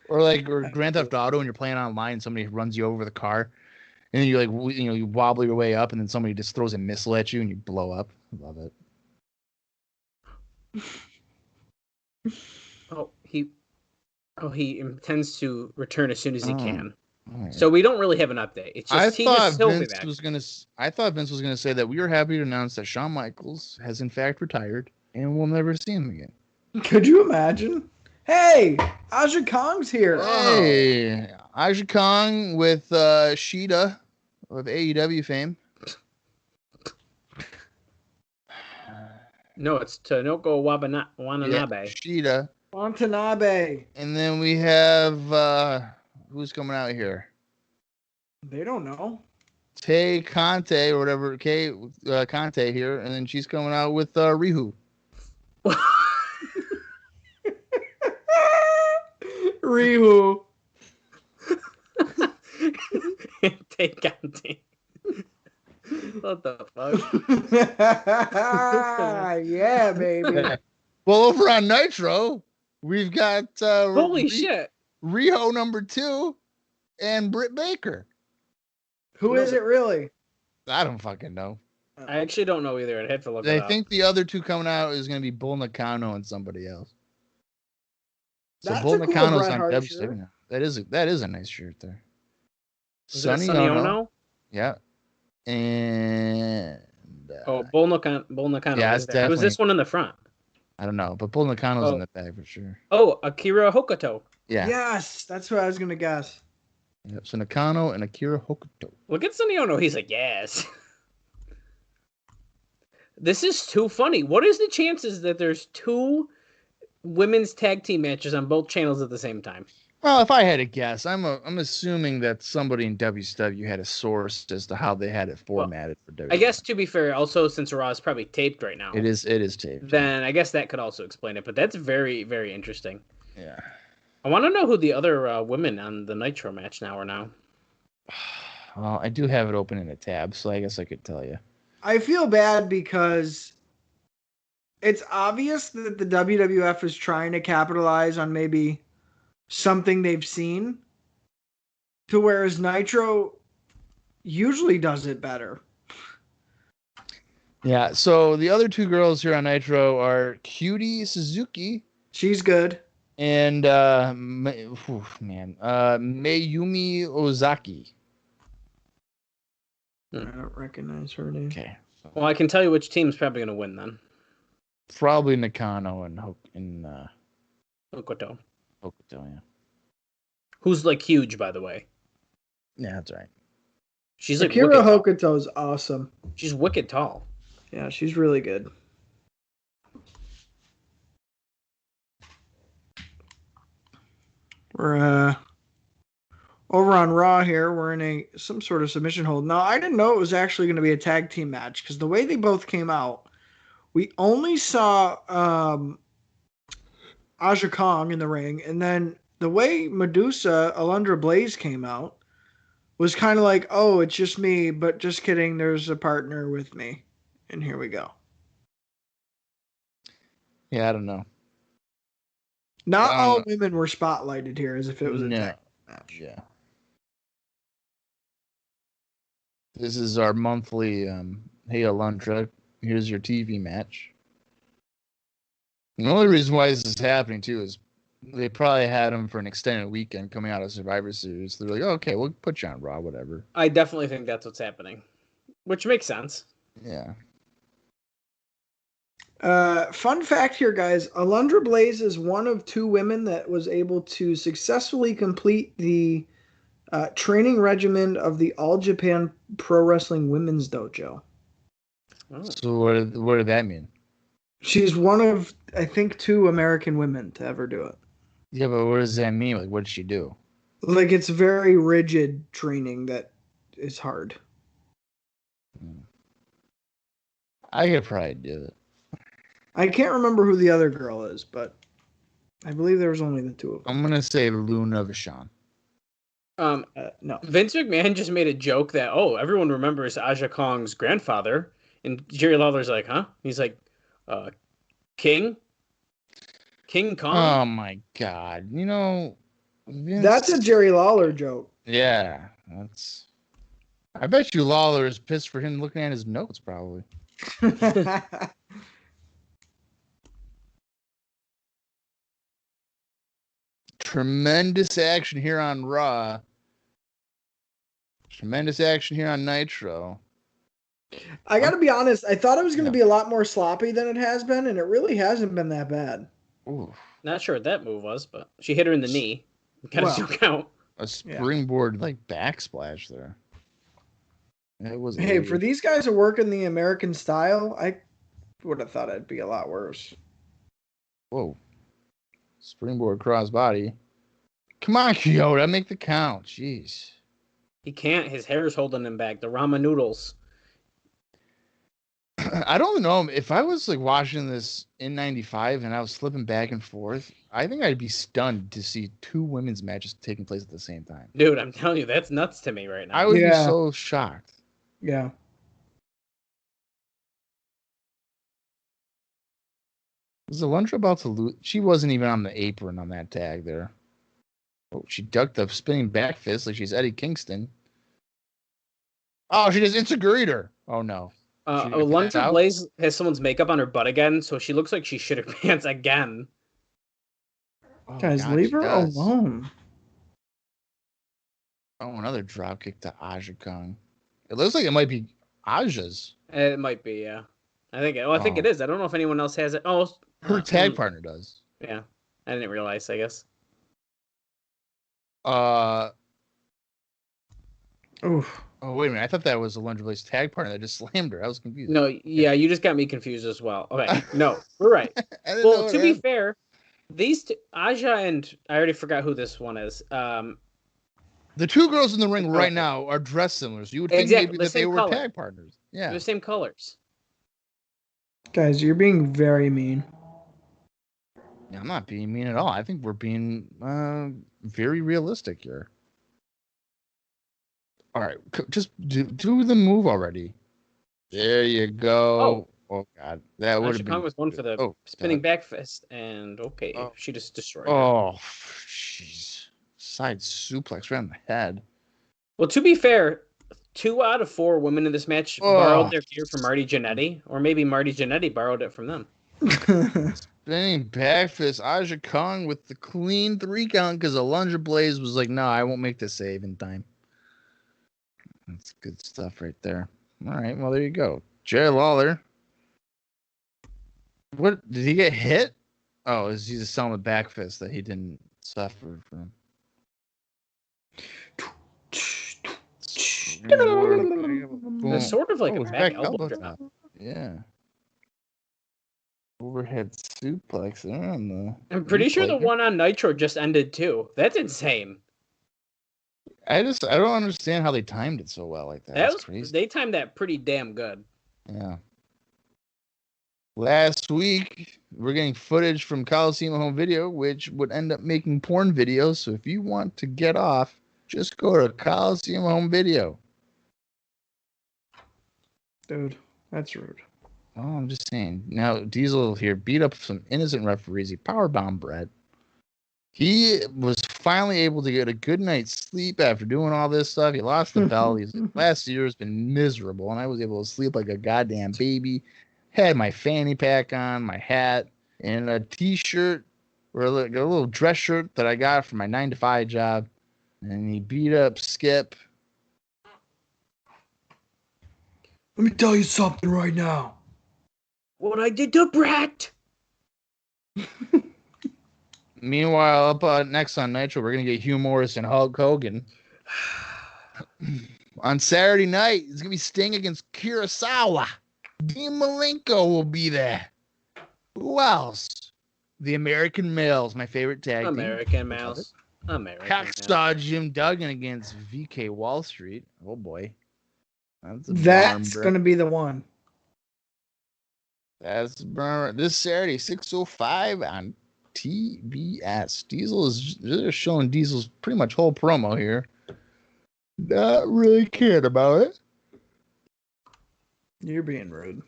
Or Grand Theft Auto and you're playing online and somebody runs you over with a car, and then you wobble your way up and then somebody just throws a missile at you and you blow up. I love it. He intends to return as soon as he can. Right. So we don't really have an update. It's just I thought Vince was gonna say that we are happy to announce that Shawn Michaels has in fact retired and we'll never see him again. Could you imagine? Hey, Aja Kong's here. Hey, Aja Kong with Shida of AEW fame. No, it's Tanoko Watanabe. Shida. Watanabe. And then we have who's coming out here? They don't know. Tay Conte or whatever. Conte here, and then she's coming out with Rihu. Rihu. Take on team. What the fuck? Yeah, baby. Well, over on Nitro, we've got Holy shit. Riho #2 and Britt Baker. Who is it really? I don't fucking know. I actually don't know either. I'd have to look it I up. think the other two coming out is going to be Bull Nakano and somebody else. So That's Bull a cool Nakano's Bret on Hart WWE shirt. now. That is a nice shirt there. Is that Sonny Ono? Yeah. And Bull Nakano. Yeah, Is it's there. Who's this one in the front? I don't know, but Bull Nakano's in the bag for sure. Oh, Akira Hokuto. Yeah. Yes, that's what I was gonna guess. Yep. So Nakano and Akira Hokuto. Look at Sonny Ono. He's like, yes. This is too funny. What is the chances that there's two women's tag team matches on both channels at the same time? Well, if I had to guess, I'm assuming that somebody in WCW had a source as to how they had it formatted for WWE. I guess, to be fair, also since Raw is probably taped right now. It is taped. Then I guess that could also explain it. But that's very, very interesting. Yeah. I want to know who the other women on the Nitro match now are now. Well, I do have it open in a tab, so I guess I could tell you. I feel bad because it's obvious that the WWF is trying to capitalize on maybe something they've seen, to whereas Nitro usually does it better. Yeah, so the other two girls here on Nitro are Cutie Suzuki. She's good. And Mayumi Ozaki. I don't recognize her name. Okay. Well, I can tell you which team's probably going to win then. Probably Nakano and Hokuto. Hokuto, yeah. Who's like huge, by the way. Yeah, that's right. She's like Akira Hokuto's awesome. She's wicked tall. Yeah, she's really good. We're over on Raw here. We're in some sort of submission hold. Now, I didn't know it was actually going to be a tag team match because the way they both came out, we only saw Aja Kong in the ring, and then the way Medusa, Alundra Blaze came out was kind of like, oh, it's just me, but just kidding, there's a partner with me. And here we go. Yeah, I don't know. Not all women were spotlighted here as if it was a tag match. Yeah. This is our monthly, hey, Alundra, here's your TV match. And the only reason why this is happening, too, is they probably had him for an extended weekend coming out of Survivor Series. They're like, oh, okay, we'll put you on Raw, whatever. I definitely think that's what's happening, which makes sense. Yeah. Fun fact here, guys. Alundra Blaze is one of two women that was able to successfully complete the training regimen of the All Japan Pro Wrestling Women's Dojo. Oh. So what did that mean? She's one of, I think, 2 American women to ever do it. Yeah, but what does that mean? Like, what did she do? Like, it's very rigid training that is hard. I could probably do it. I can't remember who the other girl is, but I believe there was only the 2 of them. I'm going to say Luna Vachon. No. Vince McMahon just made a joke that, everyone remembers Aja Kong's grandfather. And Jerry Lawler's like, huh? He's like, King Kong? Oh, my God. You know, Vince... That's a Jerry Lawler joke. Yeah, that's... I bet you Lawler is pissed for him looking at his notes, probably. Tremendous action here on Raw. Tremendous action here on Nitro. I gotta be honest, I thought it was going to be a lot more sloppy than it has been, and it really hasn't been that bad. Ooh. Not sure what that move was, but she hit her in the knee. Got a joke out. A springboard backsplash there. It was. Hey, for these guys who work in the American style, I would have thought it'd be a lot worse. Whoa. Springboard crossbody. Come on, Kyoto, make the count. Jeez. He can't. His hair's holding him back. The ramen noodles. I don't know if I was like watching this in '95 and I was slipping back and forth. I think I'd be stunned to see two women's matches taking place at the same time. Dude, I'm telling you, that's nuts to me right now. I would be Yeah. so shocked. Yeah. Was Alundra about to lose? She wasn't even on the apron on that tag there. Oh, she ducked a spinning back fist like she's Eddie Kingston. Oh, she just insecuried her. Oh no. Alundra Blaze has someone's makeup on her butt again, so she looks like she shit her pants again. Oh, Guys, God, leave she her does. alone. Oh, another drop kick to Aja Kong. It looks like it might be Aja's. It might be, yeah. I think it is. I don't know if anyone else has it. Oh, Her tag partner does. Yeah, I didn't realize. I guess. Oof. Oh, wait a minute. I thought that was Alundra Blaze's tag partner that just slammed her. I was confused. No, yeah, you just got me confused as well. Okay, no, we're right. I didn't Well, know to it be happened. fair, these two, Aja and I already forgot who this one is. The two girls in the ring right now are dressed similar, so you would think Exactly, maybe the that they same were color. tag partners. They're Yeah. the same colors. Guys, you're being very mean. Yeah, I'm not being mean at all. I think we're being very realistic here. All right, just do the move already. There you go. Oh God, that would Aja have Kong been. was one for the spinning back fist, and she just destroyed her. Oh, jeez. Side suplex right on the head. Well, to be fair, 2 out of 4 women in this match borrowed their gear from Marty Jannetty, or maybe Marty Jannetty borrowed it from them. Spinning back fist, Aja Kong with the clean 3 count because Alundra Blaze was like, no, I won't make the save in time. That's good stuff right there. All right, well, there you go. Jerry Lawler. What, did he get hit? Oh, is he just selling the back fist that he didn't suffer from? It's sort of like a it's back elbow drop. Yeah. Overhead suplex there on the. I'm pretty sure the replay. one on Nitro just ended too. That's insane. I don't understand how they timed it so well like that. That's crazy. They timed that pretty damn good. Yeah. Last week, we're getting footage from Coliseum Home Video, which would end up making porn videos. So if you want to get off, just go to Coliseum Home Video. Dude, that's rude. Oh, I'm just saying. Now, Diesel here beat up some innocent referees. He powerbombed Brett. He was finally able to get a good night's sleep after doing all this stuff. He lost the belt. Last year has been miserable, and I was able to sleep like a goddamn baby. Had my fanny pack on, my hat, and a t-shirt or a little dress shirt that I got from my 9-to-5 job. And he beat up Skip. Let me tell you something right now. What I did to Brett. Meanwhile, up next on Nitro, we're going to get Hugh Morris and Hulk Hogan. On Saturday night, it's going to be Sting against Kurosawa. Dean Malenko will be there. Who else? The American Males, my favorite tag team. American Males. Hacksaw Jim Duggan against VK Wall Street. Oh, boy. That's going to be the one. That's this Saturday, 6:05 on TBS. Diesel is just showing Diesel's pretty much whole promo here. Not really cared about it. You're being rude.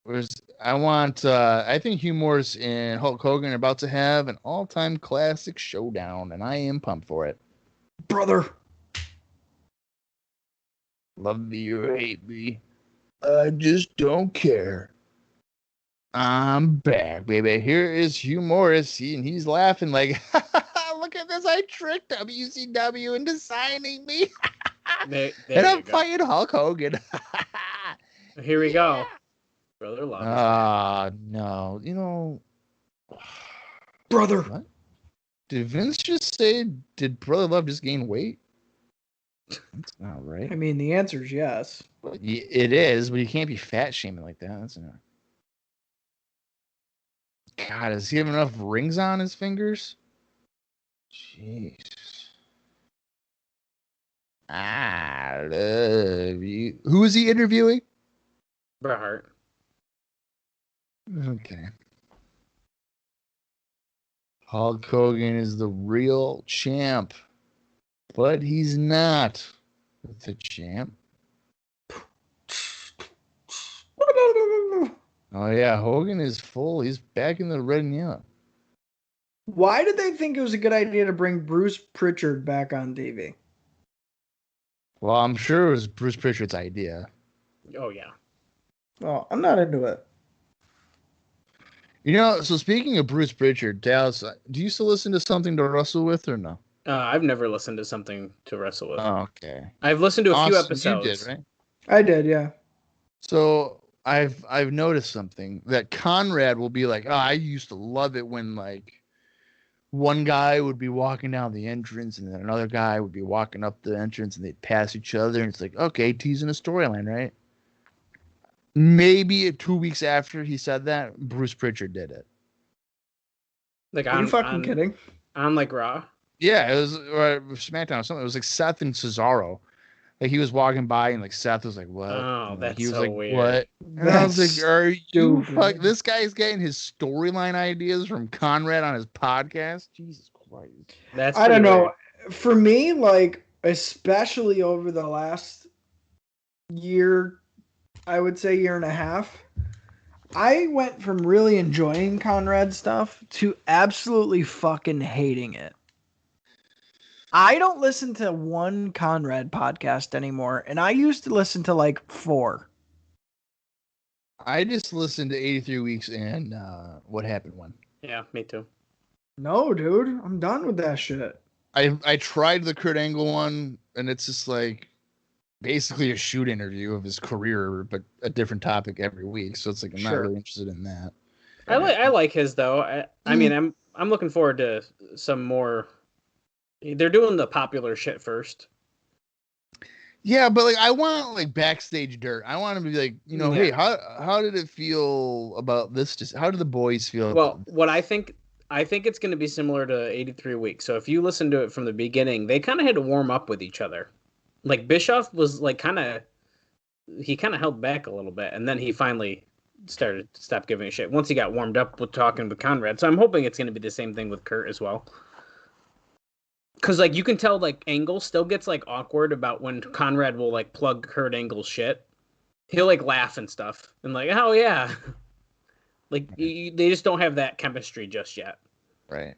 I think Hugh Morris and Hulk Hogan are about to have an all-time classic showdown, and I am pumped for it. Brother. Love me or hate me. I just don't care. I'm back, baby. Here is Hugh Morris, and he's laughing like, look at this. I tricked WCW into signing me. And I'm fighting Hulk Hogan. Here we go. Brother Love. No. You know. Brother. What? Did Vince just say, did Brother Love just gain weight? That's not right. I mean, the answer is yes. It is, but you can't be fat shaming like that. That's not. God, does he have enough rings on his fingers? Jeez. I love you. Who is he interviewing? Bret Hart. Okay. Hulk Hogan is the real champ, but he's not the champ. Oh yeah, Hogan is full. He's back in the red and yellow. Why did they think it was a good idea to bring Bruce Pritchard back on TV? Well, I'm sure it was Bruce Pritchard's idea. Oh yeah. Well, I'm not into it. You know, so speaking of Bruce Pritchard, Dallas, do you still listen to Something to Wrestle With or no? I've never listened to Something to Wrestle With. Oh, okay. I've listened to a few Austin, episodes. you did, right? I did, yeah. So I've noticed something that Conrad will be like, oh, I used to love it when like one guy would be walking down the entrance and then another guy would be walking up the entrance and they'd pass each other and it's like, okay, teasing a storyline, right? Maybe 2 weeks after he said that, Bruce Pritchard did it. Like Are you fucking kidding? On like Raw. Yeah, it was or SmackDown or something. It was like Seth and Cesaro. Like he was walking by and like Seth was like, "What?" Oh, and, like, that's he was so like, weird. "What?" And I was like, "Are you stupid. fuck? This guy's getting his storyline ideas from Conrad on his podcast? Jesus Christ!" That's I don't pretty know. weird. For me, like, especially over the last year, I would say year and a half, I went from really enjoying Conrad stuff to absolutely fucking hating it. I don't listen to one Conrad podcast anymore, and I used to listen to like 4. I just listened to 83 Weeks and What Happened When. Yeah, me too. No, dude, I'm done with that shit. I tried the Kurt Angle one, and it's just like basically a shoot interview of his career, but a different topic every week. So it's like I'm not really interested in that. I like his though. I mean I'm looking forward to some more. They're doing the popular shit first. Yeah, but like I want like backstage dirt. I want to be like, you know, hey, how did it feel about this? Just how did the boys feel? Well, what I think it's going to be similar to 83 Weeks. So if you listen to it from the beginning, they kind of had to warm up with each other. Like Bischoff was like he kind of held back a little bit, and then he finally started to stop giving a shit once he got warmed up with talking with Conrad. So I'm hoping it's going to be the same thing with Kurt as well. Because, like, you can tell, like, Angle still gets, like, awkward about when Conrad will, like, plug Kurt Angle's shit. He'll, like, laugh and stuff. And, like, oh, yeah. Like, they just don't have that chemistry just yet. Right.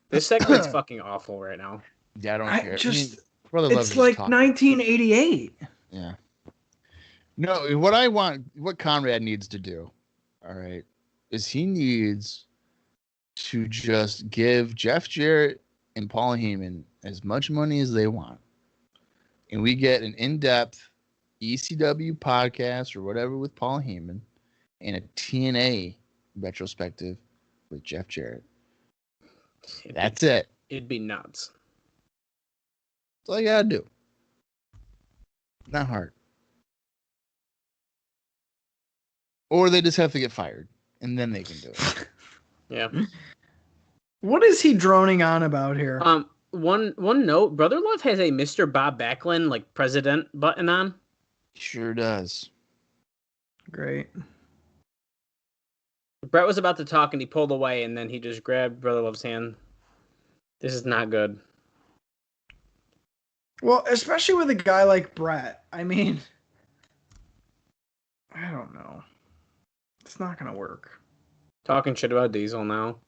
This segment's fucking awful right now. Yeah, I don't care. Just, it's like 1988. Yeah. No, what Conrad needs to do, all right, is he needs to just give Jeff Jarrett and Paul Heyman as much money as they want. And we get an in-depth ECW podcast or whatever with Paul Heyman and a TNA retrospective with Jeff Jarrett. That's it. It'd be nuts. That's all you gotta do. Not hard. Or they just have to get fired, and then they can do it. Yeah. What is he droning on about here? One note, Brother Love has a Mr. Bob Backlund, like, president button on. Sure does. Great. Brett was about to talk, and he pulled away, and then he just grabbed Brother Love's hand. This is not good. Well, especially with a guy like Brett. I mean, I don't know. It's not going to work. Talking shit about Diesel now.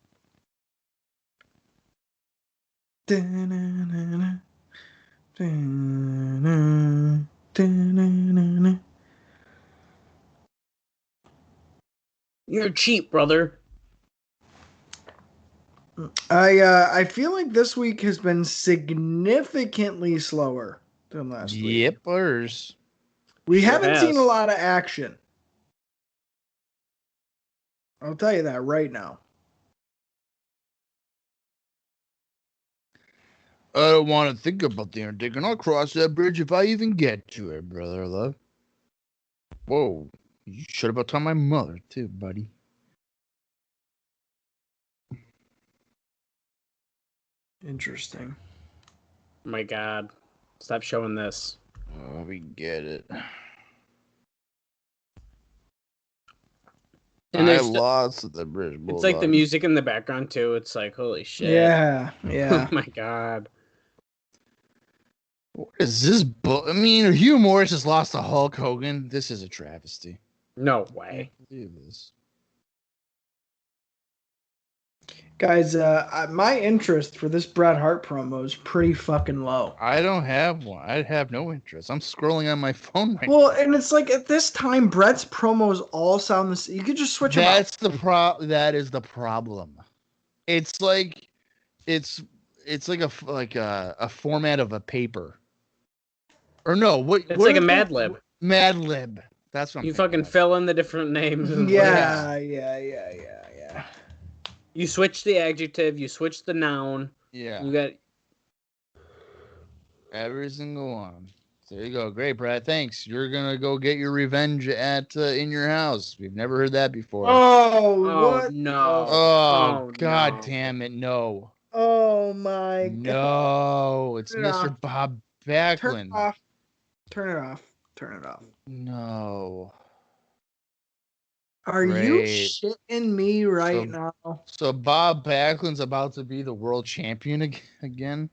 You're cheap, brother. I feel like this week has been significantly slower than last week. Yippers. We Sure haven't has. seen a lot of action. I'll tell you that right now. I don't want to think about the Undertaker, and I'll cross that bridge if I even get to it, brother love. Whoa. You should about tell my mother, too, buddy. Interesting. Oh my God. Stop showing this. Oh, we get it. And I there's lost the British Bulldog. it's like the music in the background too. It's like holy shit. Yeah, Oh yeah. my god. What is this? I mean, Hugh Morris just lost to Hulk Hogan. This is a travesty. No I way. can't believe this. Guys, my interest for this Bret Hart promo is pretty fucking low. I don't have one. I have no interest. I'm scrolling on my phone right Well, and it's like at this time, Bret's promos all sound the same. You could just switch them out. That's the That is the problem. It's like it's like a format of a paper. Or no, what? It's what like a is Mad it? Lib. Mad Lib. That's what I'm You thinking fucking of. fill in the different names. And Yeah. You switch the adjective. You switch the noun. Yeah. You got. Every single one. There you go. Great, Brad. Thanks. You're gonna go get your revenge at in your house. We've never heard that before. Oh, Oh what? no. Oh, God no. damn it. No. Oh my god. No. It's Turn it Mr. off. Bob Turn it Backlund. off. Turn it off. Turn it off. No. Are you Great. shitting me right So- now? So Bob Backlund's about to be the world champion again?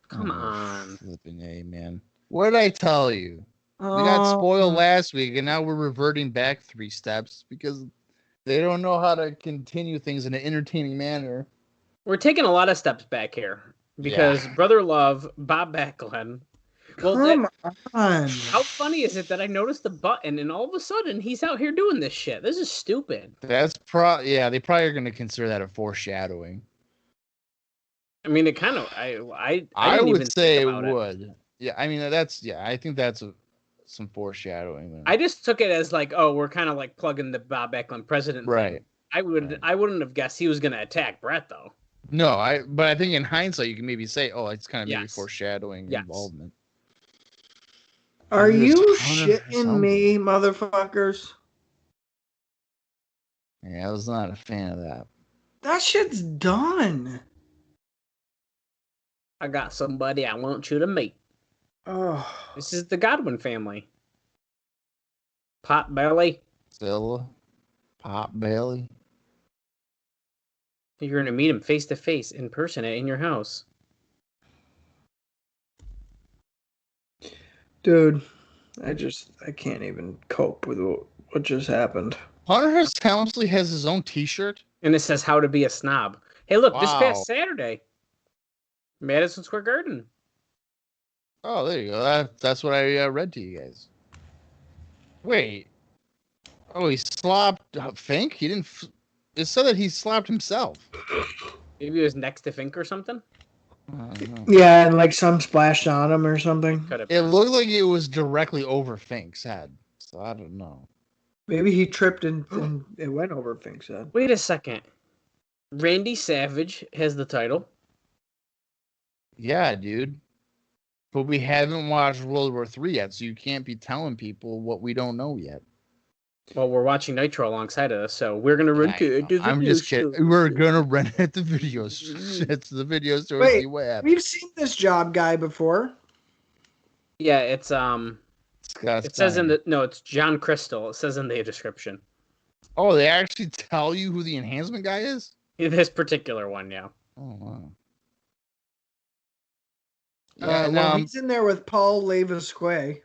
Come Oh, on. Flipping A, man. What did I tell you? We got spoiled last week, and now we're reverting back 3 steps because they don't know how to continue things in an entertaining manner. We're taking a lot of steps back here because Brother Love, Bob Backlund. Well, Come on. how funny is it that I noticed the button and all of a sudden he's out here doing this shit? This is stupid. That's they probably are going to consider that a foreshadowing. I mean, it kind of. I would didn't even say think it about it. would. Yeah, I mean I think that's some foreshadowing. I just took it as like, oh, we're kind of like plugging the Bob Backlund president thing. Right. I wouldn't have guessed he was going to attack Brett though. No, but I think in hindsight you can maybe say, oh, it's kind of maybe Yes. foreshadowing Yes. involvement. Are you 100% shitting me, motherfuckers? Yeah, I was not a fan of that. That shit's done. I got somebody I want you to meet. Oh. This is the Godwin family. Pot Belly. Zilla, Pop Bailey. You're going to meet him face to face in person in your house. Dude, I can't even cope with what just happened. Hunter S. Helmsley has his own T-shirt. And it says how to be a snob. Hey, look, this Wow. past Saturday, Madison Square Garden. Oh, there you go. That's what I read to you guys. Wait. Oh, he slopped Fink? He didn't. It said that he slapped himself. Maybe it was next to Fink or something. I don't know. Yeah, and like some splashed on him or something. Could have It been. looked like it was directly over Fink's head. So I don't know. Maybe he tripped and it went over Fink's head. Wait a second. Randy Savage has the title. Yeah, dude. But we haven't watched World War III yet, so you can't be telling people what we don't know yet. Well, we're watching Nitro alongside of us, so we're gonna run to the I'm video just kidding. store. We're gonna rent it at the video. It's the video store. Wait, See what happens. We've seen this job guy before. Yeah, it's Scott It says in Steiner. it's John Crystal. It says in the description. Oh, they actually tell you who the enhancement guy is? This particular one, yeah. Oh wow. Yeah, Well, he's in there with Paul Levisque.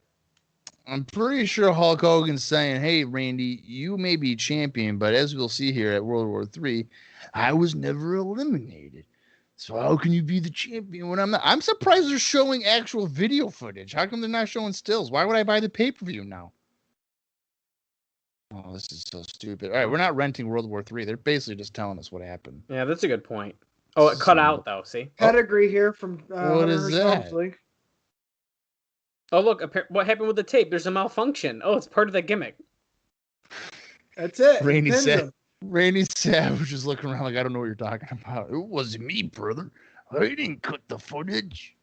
I'm pretty sure Hulk Hogan's saying, "Hey, Randy, you may be champion, but as we'll see here at World War III, I was never eliminated. So how can you be the champion when I'm not?" I'm surprised they're showing actual video footage. How come they're not showing stills? Why would I buy the pay-per-view now? Oh, this is so stupid. All right, we're not renting World War III. They're basically just telling us what happened. Yeah, that's a good point. Oh, it cut out though. See? Pedigree here from What is Hunter that? Helmsley. Oh, look. What happened with the tape? There's a malfunction. Oh, it's part of the gimmick. That's it. Randy Pins said- him. Randy Savage is looking around like, I don't know what you're talking about. It wasn't me, brother. I didn't cut the footage.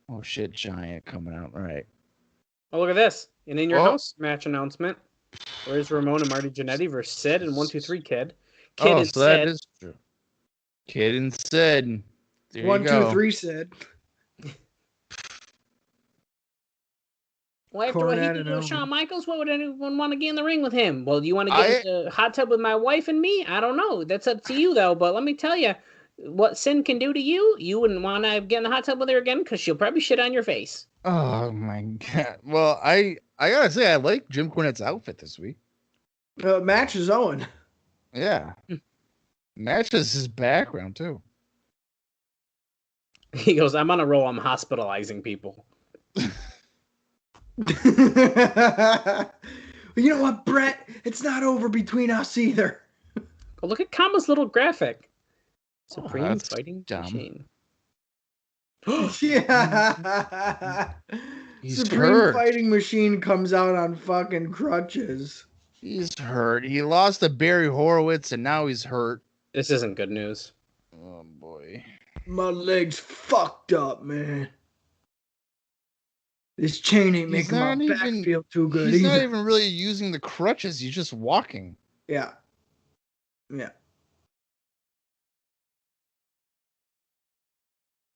Oh, shit, Giant coming out. All right. Oh, look at this. And in your Oh. house match announcement. Where's Ramon and Marty Jannetty versus Sid and 1-2-3 Kid? Kid Oh, and so that Sid. is true. Kid and Sid. There you 1, go. 2, 3 said. Well, after what he Cornette did and with Elvis. Shawn Michaels, what would anyone want to get in the ring with him? Well, do you want to get in the hot tub with my wife and me? I don't know. That's up to you, though. But let me tell you, what sin can do to you, you wouldn't want to get in the hot tub with her again because she'll probably shit on your face. my God. Well, I gotta say, I like Jim Cornette's outfit this week. Match is Owen. Yeah. Matches his background, too. He goes, I'm on a roll. I'm hospitalizing people. You know what, Brett? It's not over between us either. Oh, look at Kama's little graphic. Supreme that's Fighting dumb. Machine. Yeah. He's Supreme hurt. Fighting Machine comes out on fucking crutches. He's hurt. He lost to Barry Horowitz, and now he's hurt. This isn't good news. Oh, boy. My leg's fucked up, man. This chain ain't He's making my not back even- feel too good He's not either. even really using the crutches. He's just walking. Yeah. Yeah.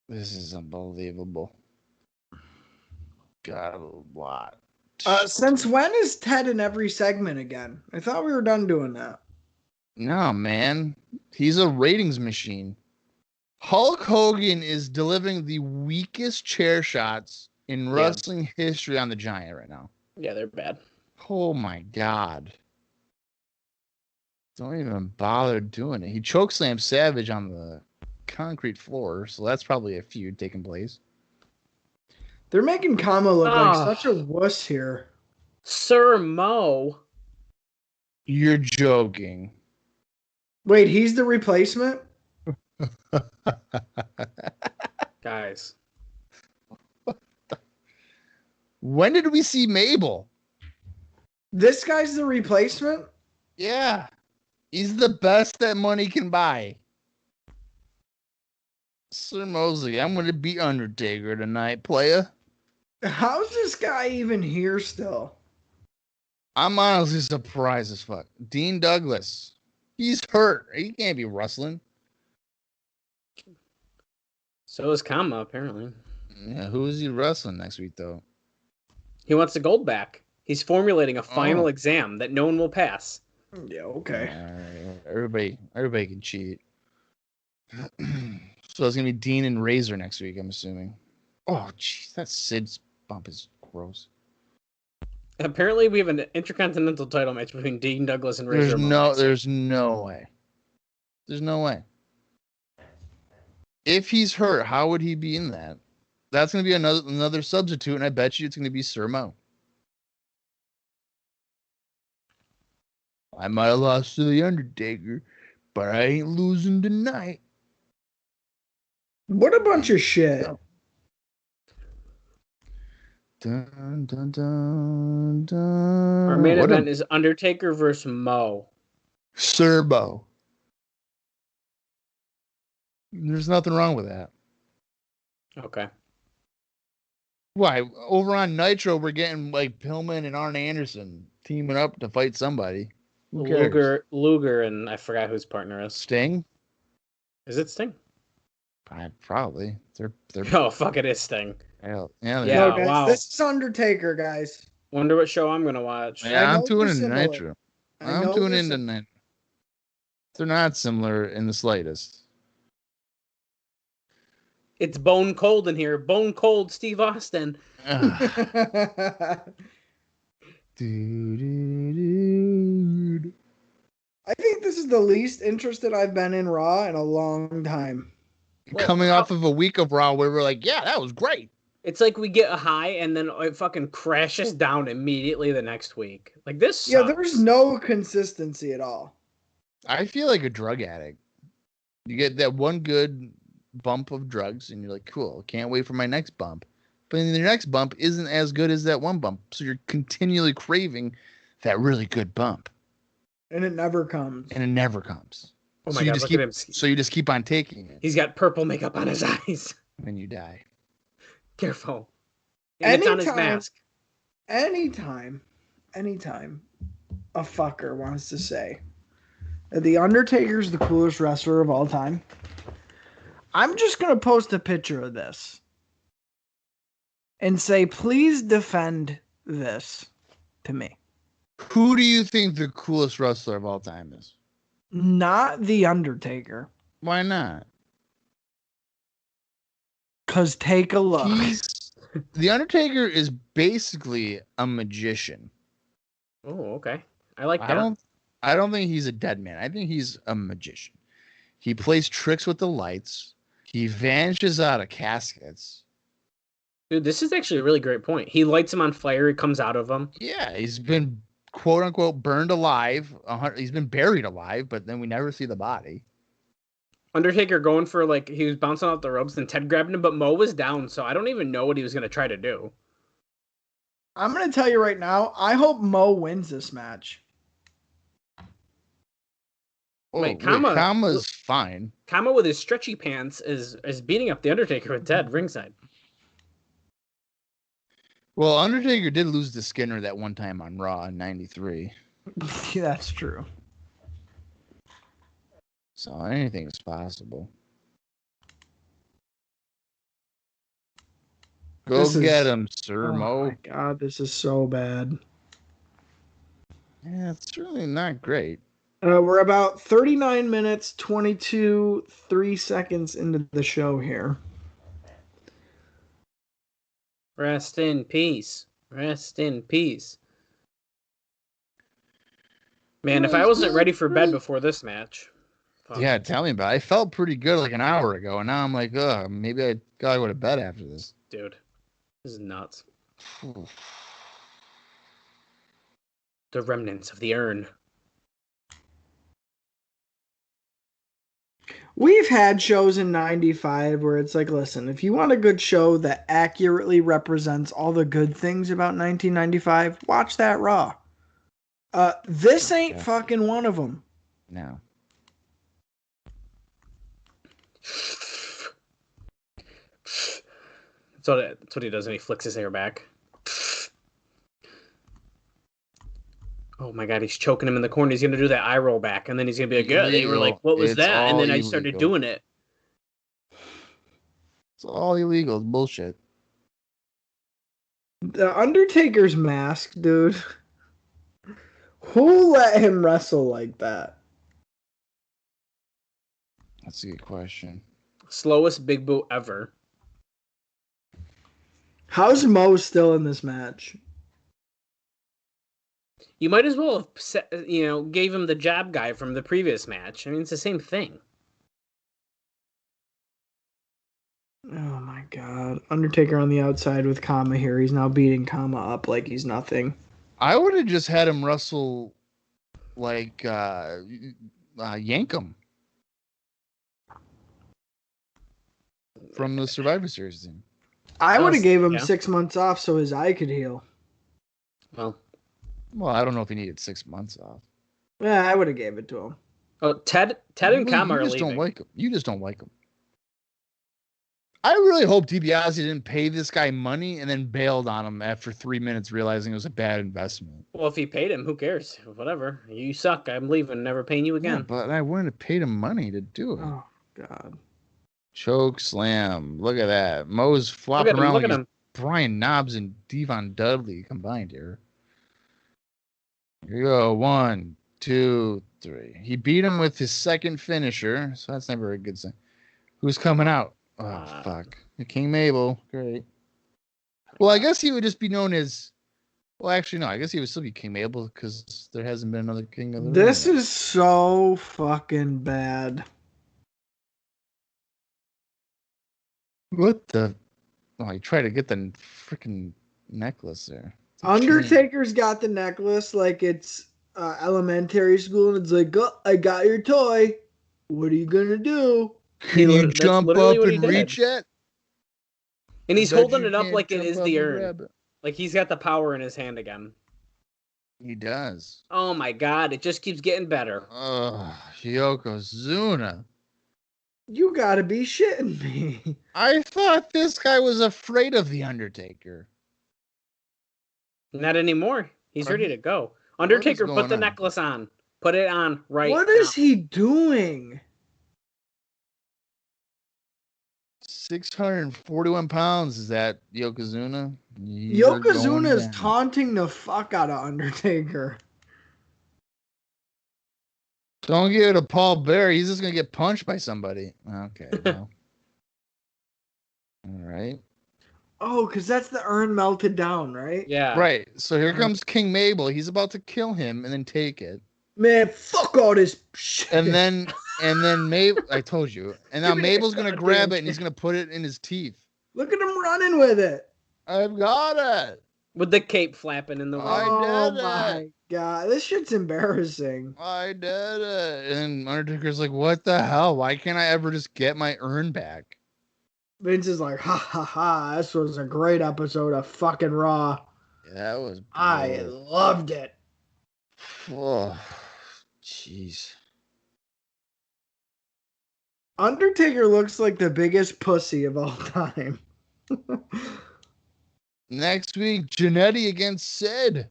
This is unbelievable. Got a lot. Since when is Ted in every segment again? I thought we were done doing that. No, man. He's a ratings machine. Hulk Hogan is delivering the weakest chair shots in wrestling history on the Giant right now. Yeah, they're bad. Oh, my God. Don't even bother doing it. He chokeslammed Savage on the concrete floor, so that's probably a feud taking place. They're making Kama look like Oh. such a wuss here. Sir Mo. You're joking. Wait, he's the replacement? Guys. When did we see Mabel? This guy's the replacement? Yeah. He's the best that money can buy. Sir Mosley, I'm going to beat Undertaker tonight, playa. How's this guy even here still? I'm honestly surprised as fuck. Dean Douglas. He's hurt. He can't be wrestling. So is Kama, apparently. Yeah, who is he wrestling next week, though? He wants the gold back. He's formulating a final exam that no one will pass. Yeah, okay. Everybody can cheat. So it's gonna be Dean and Razor next week, I'm assuming. Oh, jeez, that Sid's bump is gross. Apparently, we have an intercontinental title match between Dean Douglas and Razor. There's no way. There's no way. If he's hurt, how would he be in that? That's gonna be another substitute, and I bet you it's gonna be Sir Mo. I might have lost to the Undertaker, but I ain't losing tonight. What a bunch of shit. Dun, dun, dun, dun. Our main event is Undertaker versus Mo. Sir Mo. There's nothing wrong with that. Okay. Why? Over on Nitro, we're getting like Pillman and Arn Anderson teaming up to fight somebody. Who cares? Luger, and I forgot who his partner is. Sting? Is it Sting? Probably. They're Oh, fuck, it is Sting. yeah. Yeah. No, guys, wow. this is Undertaker, guys. Wonder what show I'm going to watch. Yeah, I I'm know tuning they're into similar. Nitro. I I'm know tuning they're into Nitro. They're not similar in the slightest. It's bone cold in here. Bone cold Steve Austin. Dude. I think this is the least interested I've been in Raw in a long time. Well, Coming off of a week of Raw where we're like, yeah, that was great. It's like we get a high and then it fucking crashes down immediately the next week. Like this Yeah, sucks. there's no consistency at all. I feel like a drug addict. You get that one good bump of drugs and you're like, cool, can't wait for my next bump. But then the next bump isn't as good as that one bump. So you're continually craving that really good bump. And it never comes. And it never comes. Oh so my you god, just look keep, at him. So you just keep on taking it. He's got purple makeup on his eyes. And you die. Careful. And it's on his mask. Anytime a fucker wants to say that The Undertaker's the coolest wrestler of all time, I'm just going to post a picture of this and say, please defend this to me. Who do you think the coolest wrestler of all time is? Not The Undertaker. Why not? Because take a look. The Undertaker is basically a magician. Oh, okay. I like that. I don't think he's a dead man. I think he's a magician. He plays tricks with the lights. He vanishes out of caskets. Dude, this is actually a really great point. He lights him on fire. He comes out of them. Yeah, he's been quote unquote burned alive. He's been buried alive, but then we never see the body. Undertaker going for, like, he was bouncing off the ropes and Ted grabbed him, but Mo was down, so I don't even know what he was going to try to do. I'm going to tell you right now, I hope Mo wins this match. Kama's fine. Kama with his stretchy pants is beating up the Undertaker with Ted ringside. Well, Undertaker did lose to Skinner that one time on Raw in '93. Yeah, that's true. So anything is possible. Get him, Sir Mo. Oh my God, this is so bad. Yeah, it's really not great. We're about 39 minutes, 3 seconds into the show here. Rest in peace. Rest in peace. Man, if I wasn't ready for bed before this match. Fuck. Yeah, tell me about it. I felt pretty good like an hour ago, and now I'm like, maybe I gotta go to bed after this. Dude, this is nuts. The remnants of the urn. We've had shows in 95 where it's like, listen, if you want a good show that accurately represents all the good things about 1995, watch that Raw. This ain't fucking one of them. No. That's what he does when he flicks his hair back. Oh my God, he's choking him in the corner. He's going to do that eye roll back, and then he's going to be like, yeah, they were like, what was that? And then I started doing it. It's all illegal. It's bullshit. The Undertaker's mask, dude. Who let him wrestle like that? That's a good question. Slowest big boot ever. How's Mo still in this match? You might as well have, gave him the jab guy from the previous match. I mean, it's the same thing. Oh my God. Undertaker on the outside with Kama here. He's now beating Kama up like he's nothing. I would have just had him wrestle like Yankum from the Survivor Series team. I would have gave him 6 months off so his eye could heal. Well, I don't know if he needed 6 months off. Yeah, I would have gave it to him. Oh, Ted and Kama are leaving. Don't like him. You just don't like him. I really hope DiBiase didn't pay this guy money and then bailed on him after 3 minutes, realizing it was a bad investment. Well, if he paid him, who cares? Whatever. You suck. I'm leaving. Never paying you again. Yeah, but I wouldn't have paid him money to do it. Oh, God. Choke slam. Look at that. Mo's flopping around like he's Brian Knobbs and Devon Dudley combined here. Here we go. 1, 2, 3. He beat him with his second finisher, so that's never a good sign. Who's coming out? Oh, fuck. King Mabel. Great. Well, I guess he would just be known as... Well, actually, no. I guess he would still be King Mabel because there hasn't been another King of the Ring. This is so fucking bad. What the... Oh, he tried to get the freaking necklace there. Undertaker's got the necklace like it's elementary school, and it's like, oh, I got your toy. What are you going to do? Can you jump up and reach it? And he's holding it up like it is the urn. Like he's got the power in his hand again. He does. Oh my God, it just keeps getting better. Yokozuna. You gotta be shitting me. I thought this guy was afraid of The Undertaker. Not anymore. He's ready to go. Undertaker, put the necklace on. Put it on right now. What is he doing? 641 pounds is that Yokozuna? You're going Yokozuna is down. taunting the fuck out of Undertaker. Don't give it to Paul Bear. He's just going to get punched by somebody. Okay. Well. All right. Oh, because that's the urn melted down, right? Yeah. Right. So here comes King Mabel. He's about to kill him and then take it. Man, fuck all this shit. And then Mabel, I told you. And now Mabel's going to grab it and he's going to put it in his teeth. Look at him running with it. I've got it. With the cape flapping in the wind. Oh did my it. god, this shit's embarrassing. I did it. And Undertaker's like, what the hell? Why can't I ever just get my urn back? Vince is like, ha ha ha, this was a great episode of fucking Raw. Yeah, that was I brutal. loved it. Oh, jeez. Undertaker looks like the biggest pussy of all time. Next week, Jannetty against Sid.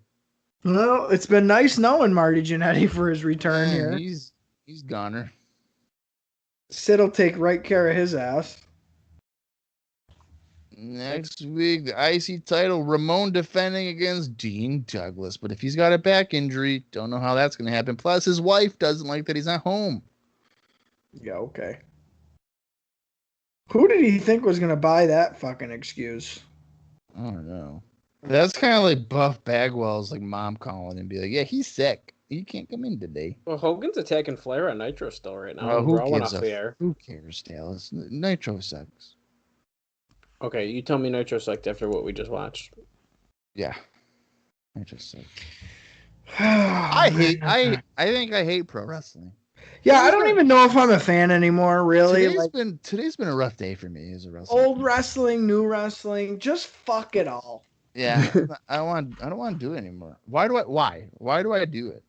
Well, it's been nice knowing Marty Jannetty for his return Man, here. He's goner. Sid will take right care of his ass. Next week, the IC title, Ramon defending against Dean Douglas. But if he's got a back injury, don't know how that's going to happen. Plus, his wife doesn't like that he's not home. Yeah, okay. Who did he think was going to buy that fucking excuse? I don't know. That's kind of like Buff Bagwell's like mom calling and be like, yeah, he's sick. He can't come in today. Well, Hogan's attacking Flair on Nitro still right now. Well, Raw went off the air. who cares, Dallas? Nitro sucks. Okay, you tell me Nitro sucked after what we just watched. Yeah. Nitro sucks. I think I hate pro wrestling. Yeah, I don't even know if I'm a fan anymore, really. Today's been a rough day for me as a wrestler. Old wrestling, new wrestling, just fuck it all. Yeah, I don't want to do it anymore. Why do I do it?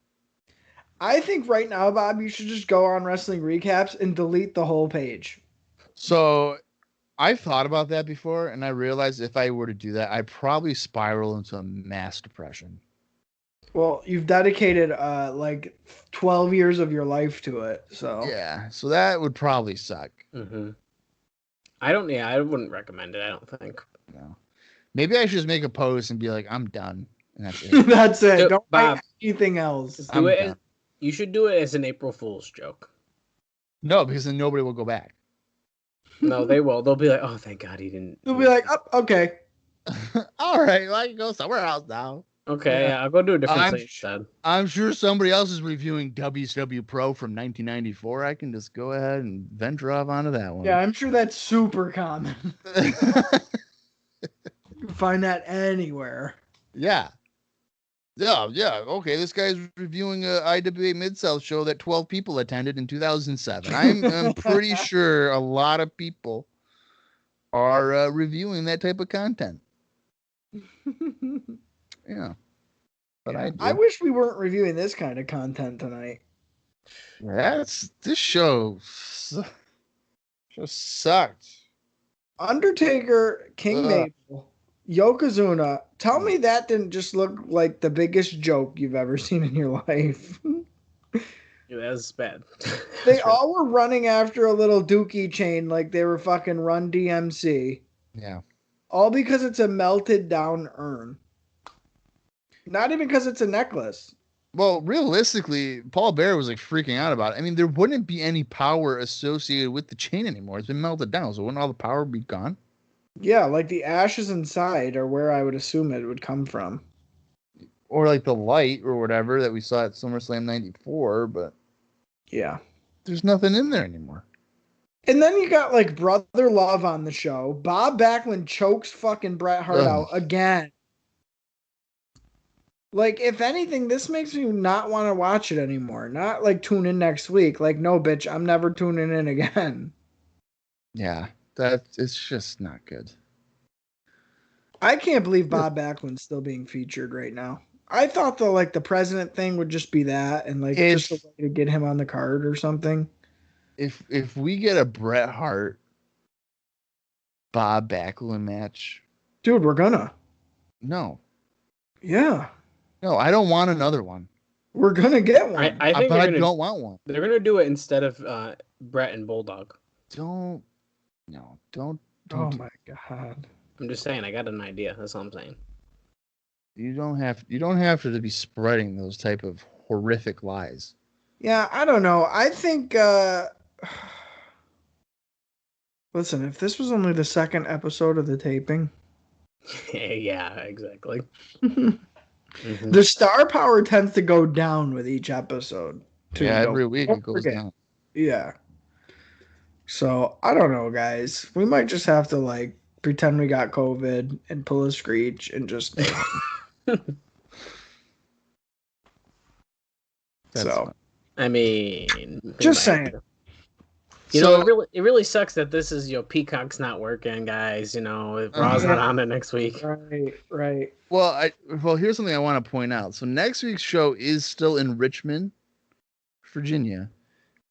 I think right now, Bob, you should just go on wrestling recaps and delete the whole page. So I've thought about that before, and I realized if I were to do that, I'd probably spiral into a mass depression. Well, you've dedicated like 12 years of your life to it, so Yeah, so that would probably suck. Mm-hmm. I wouldn't recommend it. I don't think. No, maybe I should just make a post and be like, I'm done, and that's it. that's it. So, Don't Bob, write anything else. Just I'm do it. done. You should do it as an April Fool's joke. No, because then nobody will go back. No, they will. They'll be like, "Oh, thank God he didn't." You'll be like, oh, okay. All right, well, I can go somewhere else now. Okay, yeah, I'll go do a different I'm thing instead. I'm sure somebody else is reviewing WCW Pro from 1994. I can just go ahead and venture off onto that one. Yeah, I'm sure that's super common. You can find that anywhere. Yeah. Okay, this guy's reviewing a IWA Mid-South show that 12 people attended in 2007. I'm pretty sure a lot of people are reviewing that type of content. Yeah. But I wish we weren't reviewing this kind of content tonight. This show just sucked. Undertaker, King Mabel, Yokozuna. Tell me that didn't just look like the biggest joke you've ever seen in your life. Yeah, that's bad. They all were running after a little dookie chain like they were fucking Run DMC. Yeah. All because it's a melted down urn. Not even because it's a necklace. Well, realistically, Paul Bear was like freaking out about it. I mean, there wouldn't be any power associated with the chain anymore. It's been melted down, so wouldn't all the power be gone? Yeah, like the ashes inside are where I would assume it would come from. Or like the light or whatever that we saw at SummerSlam 94, but Yeah. there's nothing in there anymore. And then you got like Brother Love on the show. Bob Backlund chokes fucking Bret Hart out again. Like, if anything, this makes me not want to watch it anymore. Not like tune in next week. Like, no, bitch, I'm never tuning in again. Yeah, it's just not good. I can't believe Bob Backlund's still being featured right now. I thought the president thing would just be that and like just a way to get him on the card or something. If we get a Bret Hart Bob Backlund match, dude, we're gonna. No. Yeah. No, I don't want another one. We're gonna get one. I think I don't want one. They're gonna do it instead of Bret and Bulldog. Don't. Oh my God. I'm just saying, I got an idea. That's all I'm saying. You don't have to be spreading those type of horrific lies. Yeah, I don't know. I think listen, if this was only the second episode of the taping, Yeah, exactly. the star power tends to go down with each episode. too. Yeah, Don't- every week don't it goes forget. down. Yeah. So I don't know, guys. We might just have to like pretend we got COVID and pull a screech and just stay home. That's So fine. I mean, just we might have saying. to. You know, So it really sucks that this is Peacock's not working, guys. Raw's not on it next week. Right. well, here's something I want to point out. So next week's show is still in Richmond, Virginia,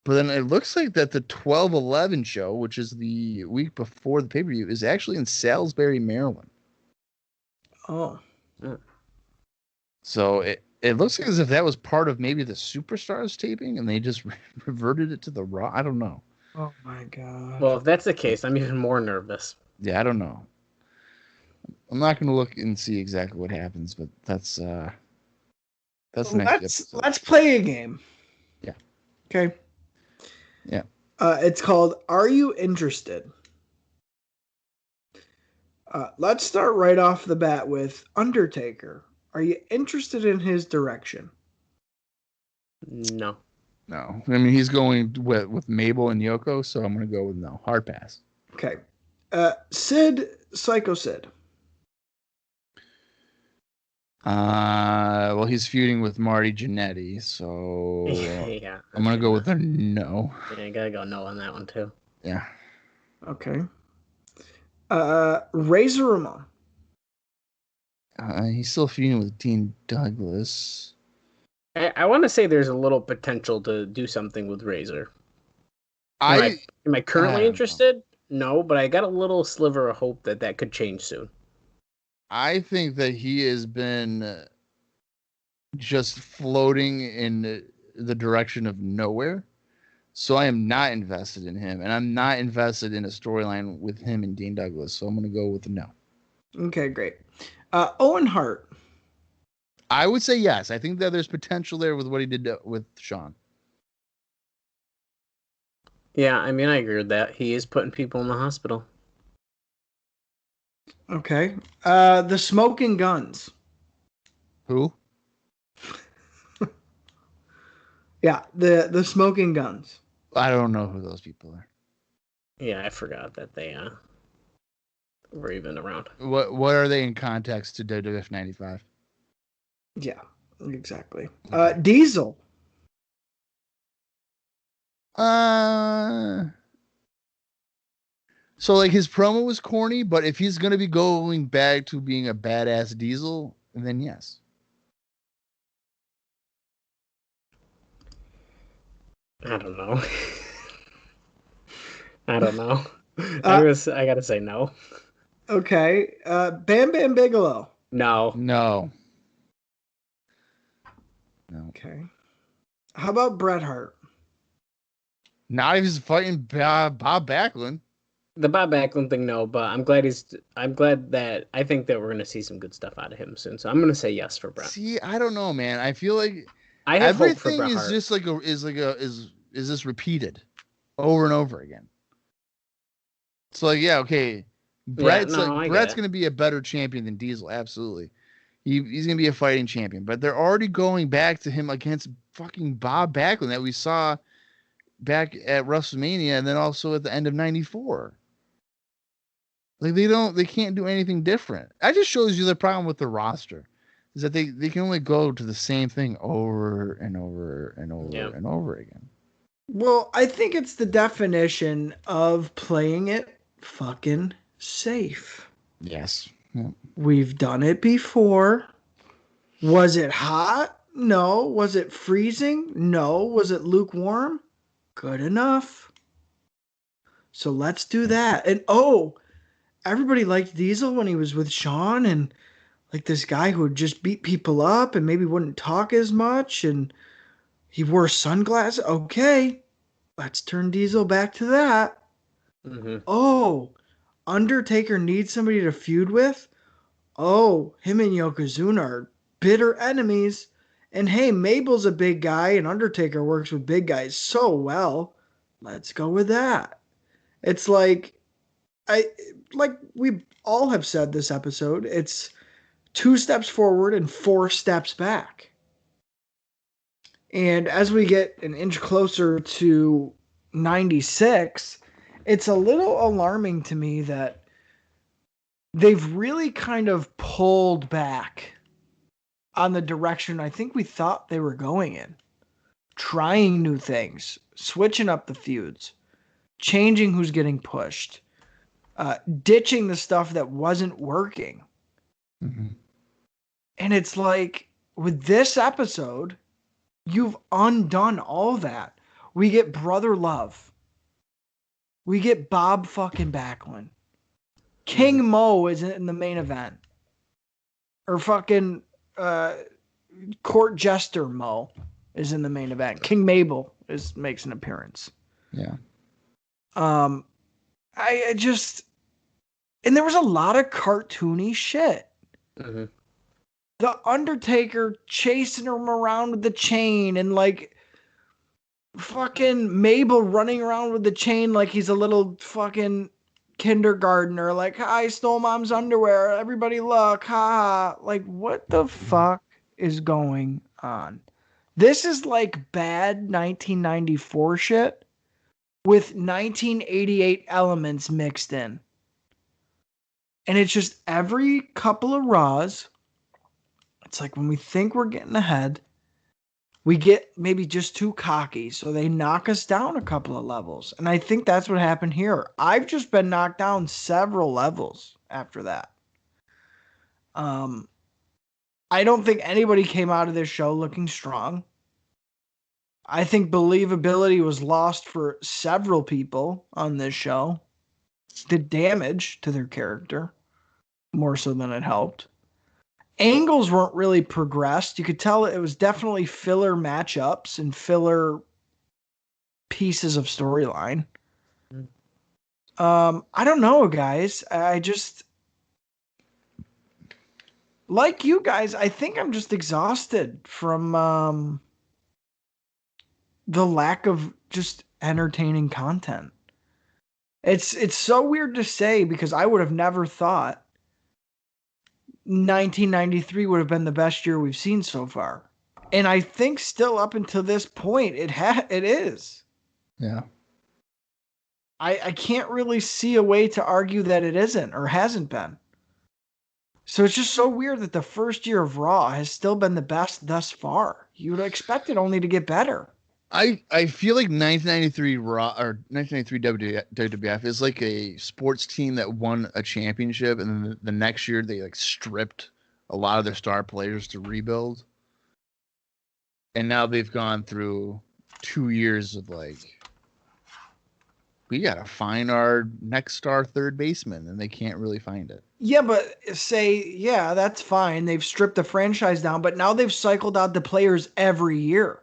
but then it looks like that the 12/11 show, which is the week before the pay-per-view, is actually in Salisbury, Maryland. Oh. So it looks like as if that was part of maybe the Superstars taping, and they just reverted it to the Raw. I don't know. Oh my god. Well, if that's the case, I'm even more nervous. Yeah, I don't know. I'm not going to look and see exactly what happens, but that's the next episode. Let's play a game. Yeah. Okay. Yeah. It's called Are You Interested? Let's start right off the bat with Undertaker. Are you interested in his direction? No. No. I mean, he's going with Mabel and Yoko, so I'm going to go with no. Hard pass. Okay. Sid, Psycho Sid. Well, he's feuding with Marty Jannetty, so Yeah. I'm going to go with a no. Yeah, you gotta go no on that one too. Yeah. Okay. Razor Ramon. He's still feuding with Dean Douglas. I want to say there's a little potential to do something with Razor. Am I currently interested? No, but I got a little sliver of hope that could change soon. I think that he has been just floating in the direction of nowhere. So I am not invested in him, and I'm not invested in a storyline with him and Dean Douglas. So I'm going to go with no. Okay, great. Owen Hart. I would say yes. I think that there's potential there with what he did with Shawn. Yeah, I mean, I agree with that. He is putting people in the hospital. Okay. The Smoking Guns. Who? Yeah, the Smoking Guns. I don't know who those people are. Yeah, I forgot that they were even around. What are they in context to WWF 95? Yeah, exactly. Diesel. So like his promo was corny, but if he's gonna be going back to being a badass Diesel, then yes. I don't know. I don't know. I gotta say no. Okay. Bam Bam Bigelow. No. No. Okay. How about Bret Hart? Not if he's fighting Bob Backlund. The Bob Backlund thing, no, but I'm glad that I think that we're gonna see some good stuff out of him soon. So I'm gonna say yes for Bret. See, I don't know, man. I feel like I have hope for everything Bret is Hart. just is this repeated over and over again. So like, yeah, okay. Bret's gonna be a better champion than Diesel, absolutely. He's gonna be a fighting champion, but they're already going back to him against fucking Bob Backlund that we saw back at WrestleMania and then also at the end of '94. Like they can't do anything different. That just shows you the problem with the roster is that they can only go to the same thing over and over and over and over again. Well, I think it's the definition of playing it fucking safe. Yes. We've done it before. Was it hot? No. Was it freezing? No. Was it lukewarm? Good enough. So let's do that. And everybody liked Diesel when he was with Shawn and like this guy who would just beat people up and maybe wouldn't talk as much and he wore sunglasses. Okay, let's turn Diesel back to that. Mm-hmm. Oh, Undertaker needs somebody to feud with. Oh, him and Yokozuna are bitter enemies. And hey, Mabel's a big guy, and Undertaker works with big guys so well. Let's go with that. It's like we all have said this episode, it's 2 steps forward and 4 steps back. And as we get an inch closer to 96, it's a little alarming to me that they've really kind of pulled back on the direction I think we thought they were going in. Trying new things, switching up the feuds, changing who's getting pushed, ditching the stuff that wasn't working. Mm-hmm. And it's like, with this episode, you've undone all that. We get Brother Love. We get Bob fucking Backlund. King Mo is in the main event. Or fucking Court Jester Mo is in the main event. King Mabel makes an appearance. Yeah. I just... And there was a lot of cartoony shit. Mm-hmm. The Undertaker chasing him around with the chain and like fucking Mabel running around with the chain like he's a little fucking kindergartner. Like, I stole mom's underwear. Everybody look. Ha. Like, what the fuck is going on? This is like bad 1994 shit with 1988 elements mixed in. And it's just every couple of Raws, it's like when we think we're getting ahead, we get maybe just too cocky. So they knock us down a couple of levels. And I think that's what happened here. I've just been knocked down several levels after that. I don't think anybody came out of this show looking strong. I think believability was lost for several people on this show. Did damage to their character more so than it helped. Angles weren't really progressed. You could tell it was definitely filler matchups and filler pieces of storyline. I don't know, guys. I just, like you guys, I think I'm just exhausted from the lack of just entertaining content. It's so weird to say because I would have never thought 1993 would have been the best year we've seen so far. And I think still up until this point, it is. Yeah. I can't really see a way to argue that it isn't or hasn't been. So it's just so weird that the first year of Raw has still been the best thus far. You would expect it only to get better. I feel like 1993 Raw or 1993 WWF is like a sports team that won a championship, and then the next year they like stripped a lot of their star players to rebuild, and now they've gone through 2 years of like, we gotta find our next star third baseman, and they can't really find it. Yeah, but that's fine. They've stripped the franchise down, but now they've cycled out the players every year.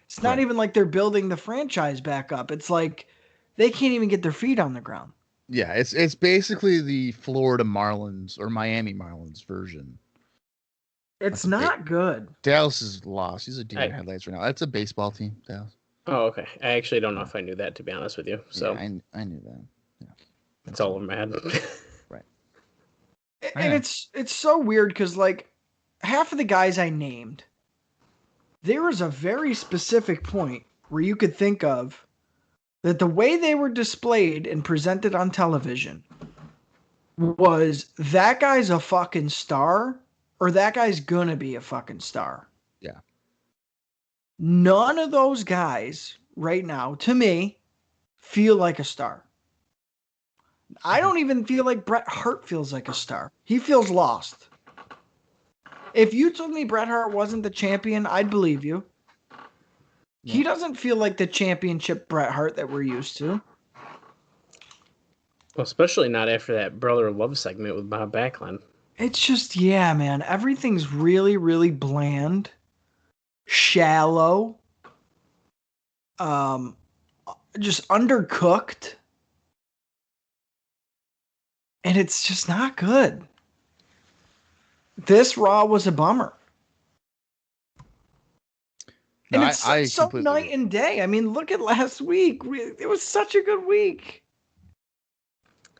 It's not even like they're building the franchise back up. It's like they can't even get their feet on the ground. Yeah, it's basically the Florida Marlins or Miami Marlins version. It's not good. Dallas is lost. He's a deer in headlights right now. That's a baseball team, Dallas. Oh, okay. I actually don't know if I knew that, to be honest with you. So yeah, I knew that. Yeah, that's all I'm mad. Right. And it's so weird because like half of the guys I named, there was a very specific point where you could think of that the way they were displayed and presented on television was that guy's a fucking star or that guy's gonna be a fucking star. Yeah. None of those guys right now, to me, feel like a star. I don't even feel like Bret Hart feels like a star. He feels lost. If you told me Bret Hart wasn't the champion, I'd believe you. Yeah. He doesn't feel like the championship Bret Hart that we're used to. Well, especially not after that Brother Love segment with Bob Backlund. It's just, yeah, man. Everything's really, really bland, shallow, just undercooked. and it's just not good. This Raw was a bummer. No, And it's I so completely night agree. and day. I mean, look at last week. It was such a good week.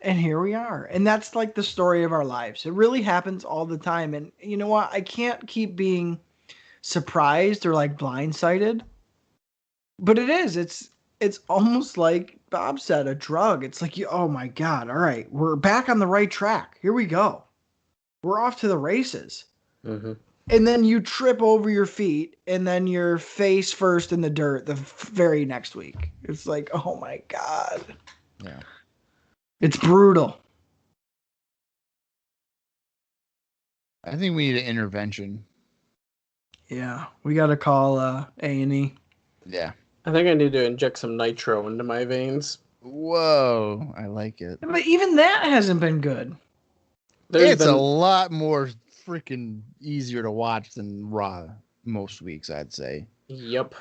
And here we are. And that's like the story of our lives. It really happens all the time. And you know what? I can't keep being surprised or like blindsided. But it is. It's almost like Bob said, a drug. It's like oh my God, all right, we're back on the right track. Here we go. We're off to the races. Mm-hmm. And then you trip over your feet and then you're face first in the dirt the very next week. It's like, oh my God. Yeah. It's brutal. I think we need an intervention. Yeah. We got to call A&E. Yeah. I think I need to inject some nitro into my veins. Whoa, I like it. But even that hasn't been good. It's a lot more freaking easier to watch than Raw most weeks, I'd say. Yep.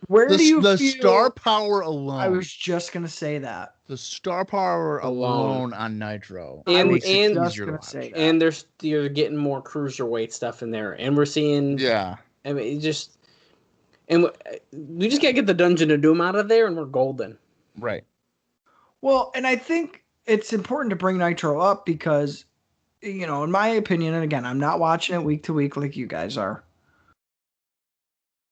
Where do you the feel... star power alone? I was just going to say that. The star power alone on Nitro. And makes it and easier to watch. and you're getting more cruiserweight stuff in there, and we're seeing. Yeah. I mean, we just gotta get the Dungeon of Doom out of there, and we're golden. Right. Well, and I think it's important to bring Nitro up because, you know, in my opinion, and again, I'm not watching it week to week like you guys are.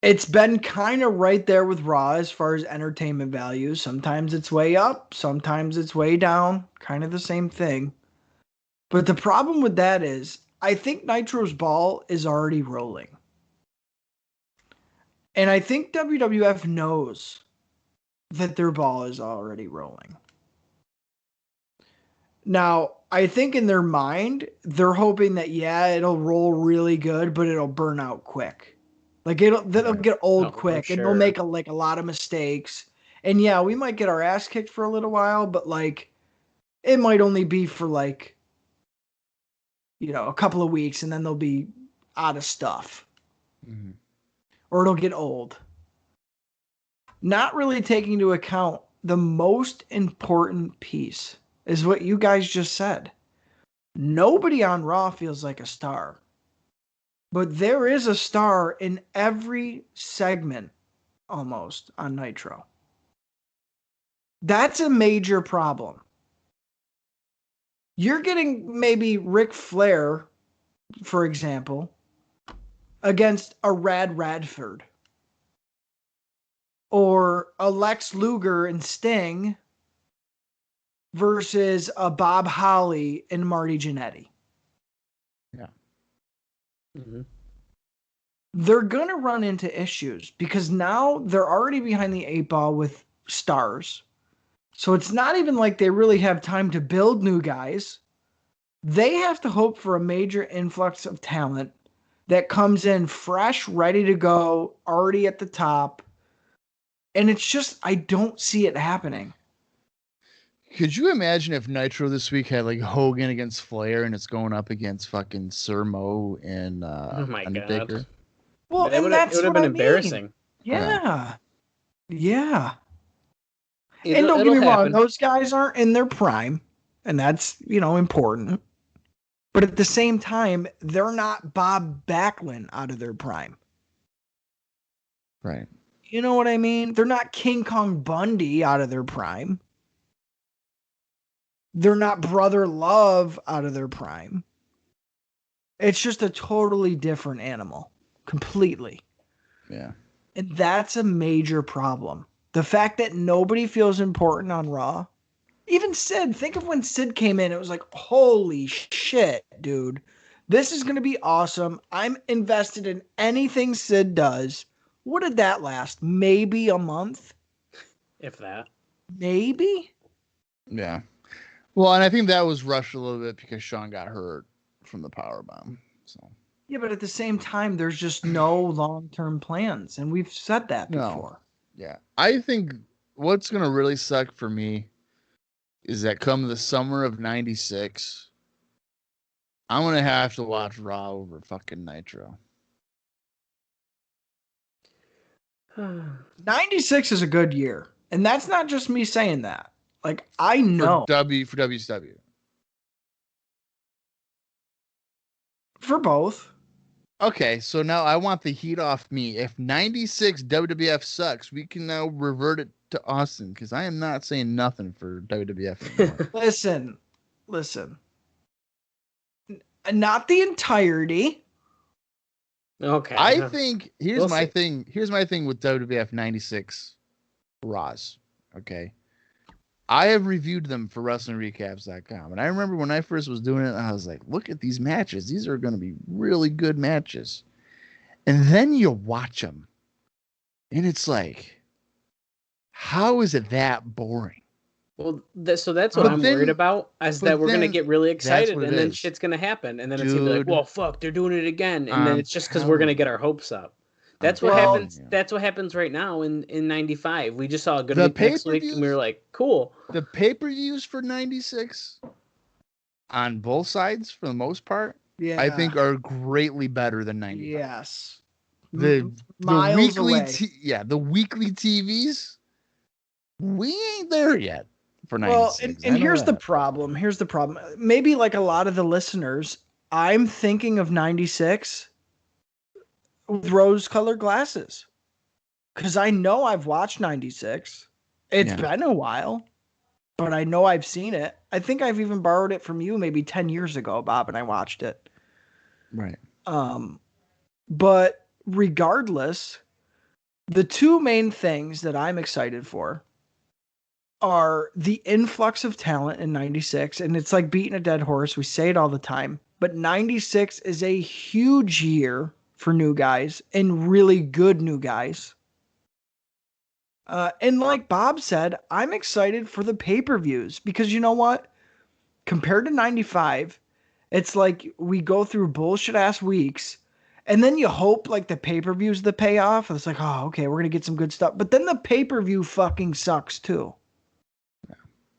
It's been kind of right there with Raw as far as entertainment value. Sometimes it's way up, sometimes it's way down, kind of the same thing. But the problem with that is, I think Nitro's ball is already rolling. And I think WWF knows that their ball is already rolling. Now, I think in their mind, they're hoping that, yeah, it'll roll really good, but it'll burn out quick. Like they'll get old quick, and they'll make a lot of mistakes. And yeah, we might get our ass kicked for a little while, but like it might only be for like, you know, a couple of weeks, and then they'll be out of stuff, or it'll get old. Not really taking into account the most important piece is what you guys just said. Nobody on Raw feels like a star. But there is a star in every segment, almost, on Nitro. That's a major problem. You're getting maybe Ric Flair, for example, against a Rad Radford. Or a Lex Luger and Sting versus a Bob Holly and Marty Jannetty. Yeah. Mm-hmm. They're going to run into issues because now they're already behind the 8 ball with stars. So it's not even like they really have time to build new guys. They have to hope for a major influx of talent that comes in fresh, ready to go, already at the top. And it's just, I don't see it happening. Could you imagine if Nitro this week had like Hogan against Flair and it's going up against fucking Sir Mo and Undertaker? God. Well, it would have been embarrassing. Yeah. It'll- And don't get me it'll wrong, happen. those guys aren't in their prime, and that's, you know, important. But at the same time, they're not Bob Backlund out of their prime. Right. You know what I mean? They're not King Kong Bundy out of their prime. They're not Brother Love out of their prime. It's just a totally different animal. Completely. Yeah. And that's a major problem. The fact that nobody feels important on Raw. Even Sid, think of when Sid came in. It was like, holy shit, dude. This is going to be awesome. I'm invested in anything Sid does. What did that last? Maybe a month? If that. Maybe? Yeah. Well, and I think that was rushed a little bit because Shawn got hurt from the powerbomb. So. Yeah, but at the same time, there's just no long-term plans. And we've said that before. Yeah. I think what's going to really suck for me is that come the summer of 96, I'm going to have to watch Raw over fucking Nitro. 96 is a good year. And that's not just me saying that. Like, I know. For WCW. for both. Okay, so now I want the heat off me. If 96 WWF sucks, we can now revert it to Austin because I am not saying nothing for WWF anymore. Listen. Not the entirety. Okay. I think here's We'll my see. thing. Here's my thing with WWF 96 Raws. Okay. I have reviewed them for WrestlingRecaps.com. And I remember when I first was doing it, I was like, look at these matches. These are going to be really good matches. And then you watch them. And it's like, how is it that boring? Well, so that's what But I'm then- worried about, is but that we're gonna then get really that's excited, what it and then is. shit's gonna happen, and then it's gonna be like, Dude. well, fuck, they're doing it again, and then I'm it's just because we're gonna telling get our hopes up. That's what telling happens. you. That's what happens right now in '95. We just saw a good The week next week, and we pay-per-views- were like, cool. The pay-per-views for 96 on both sides, for the most part, Yeah. I think are greatly better than 95. Yes. The Miles weekly away. the weekly TVs, we ain't there yet for 96. Well, I and know here's the that. problem. Here's the problem. Maybe like a lot of the listeners, I'm thinking of 96 with rose-colored glasses. Because I know I've watched 96. It's Yeah. been a while, but I know I've seen it. I think I've even borrowed it from you maybe 10 years ago, Bob, and I watched it. Right. But regardless, the two main things that I'm excited for are the influx of talent in 96. And it's like beating a dead horse. We say it all the time. But 96 is a huge year for new guys and really good new guys. And like Bob said, I'm excited for the pay-per-views because you know what? Compared to 95, it's like we go through bullshit ass weeks and then you hope like the pay-per-view's the payoff. It's like, oh, okay, we're going to get some good stuff. But then the pay-per-view fucking sucks too.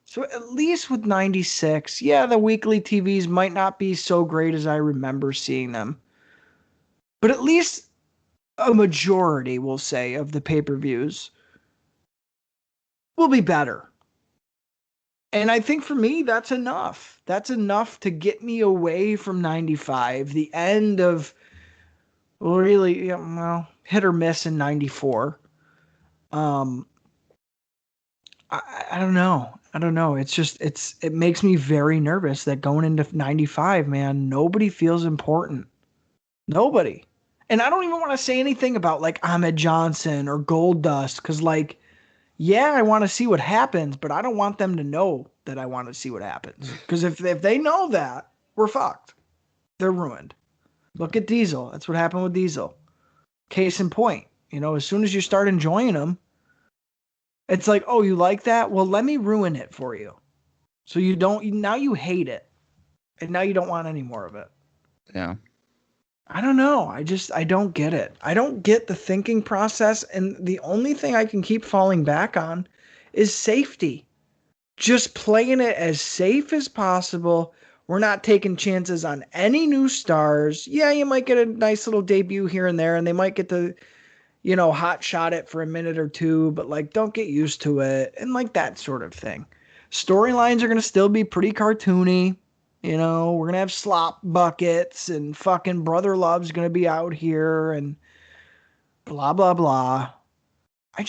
So at least with 96, yeah, the weekly TVs might not be so great as I remember seeing them. But at least a majority, we'll say, of the pay-per-views will be better. And I think for me, that's enough. That's enough to get me away from 95, the end of really, well, hit or miss in 94. I don't know. I don't know. It's just, it makes me very nervous that going into 95, man, nobody feels important. Nobody. And I don't even want to say anything about like Ahmed Johnson or Goldust, because like, yeah, I want to see what happens, but I don't want them to know that I want to see what happens. Because if they know that, we're fucked. They're ruined. Look at Diesel. That's what happened with Diesel. Case in point. You know, as soon as you start enjoying them, it's like, oh, you like that? Well, let me ruin it for you. So you don't, now you hate it. And now you don't want any more of it. Yeah. I don't know. I don't get it. I don't get the thinking process. And the only thing I can keep falling back on is safety. Just playing it as safe as possible. We're not taking chances on any new stars. Yeah, you might get a nice little debut here and there, and they might get to, you know, hot shot it for a minute or two, but like, don't get used to it. And like that sort of thing. Storylines are going to still be pretty cartoony. You know, we're going to have slop buckets and fucking Brother Love's going to be out here and blah, blah, blah. I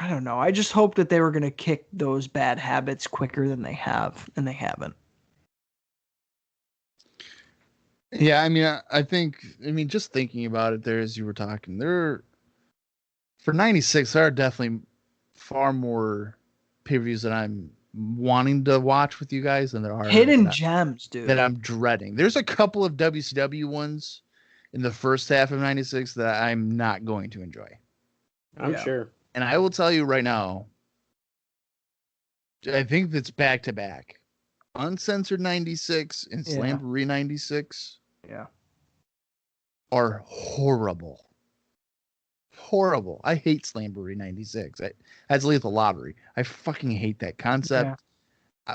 don't know. I just hope that they were going to kick those bad habits quicker than they have, and they haven't. Yeah, I mean, I think, just thinking about it there as you were talking, for 96, there are definitely far more pay-per-views that I'm wanting to watch with you guys than there are Hidden gems, dude. that I'm dreading. There's a couple of WCW ones in the first half of 96 that I'm not going to enjoy. I'm Yeah. sure. And I will tell you right now, I think that's back to back. Uncensored 96 and Yeah. Slamboree 96 Yeah. are horrible. Horrible. I hate Slamboree 96. That's like the lottery. I fucking hate that concept.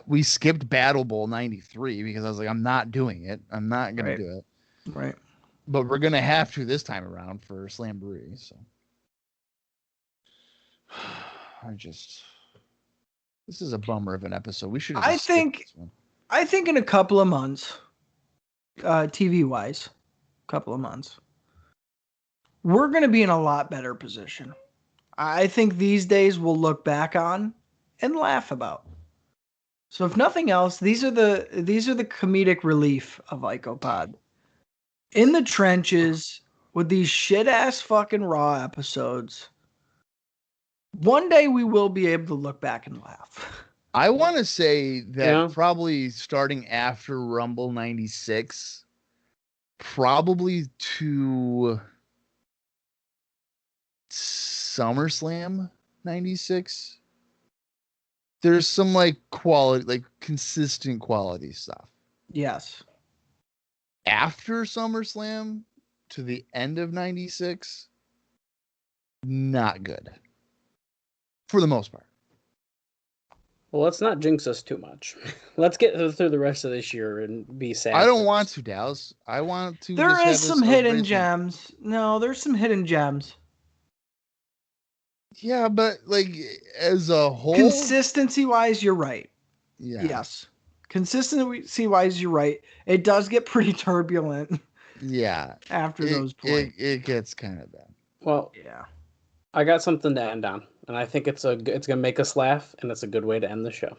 We skipped Battle Bowl 93 because I was like, I'm not doing it. I'm not going Right. to do it. Right. But we're going to have to this time around for Slamboree. So this is a bummer of an episode. We should have I think in a couple of months, TV wise, couple of months, we're going to be in a lot better position. I think these days we'll look back on and laugh about. So if nothing else, these are the comedic relief of IcoPod. In the trenches with these shit ass fucking Raw episodes. One day we will be able to look back and laugh. I want to say that Yeah. probably starting after Rumble 96, probably to SummerSlam 96, there's some like quality, like consistent quality stuff. Yes. After SummerSlam to the end of 96, not good. For the most part. Well, let's not jinx us too much. Let's get through the rest of this year and be sad. I don't want to, Dallas. I want to. There just have is this some hidden celebration. gems. No, there's some hidden gems. Yeah, but like as a whole, Consistency wise, you're right. yeah. Yes. Consistency wise, you're right. It does get pretty turbulent Yeah. after those points. It gets kind of bad. Well, Yeah. I got something to end on, and I think it's gonna make us laugh, and it's a good way to end the show.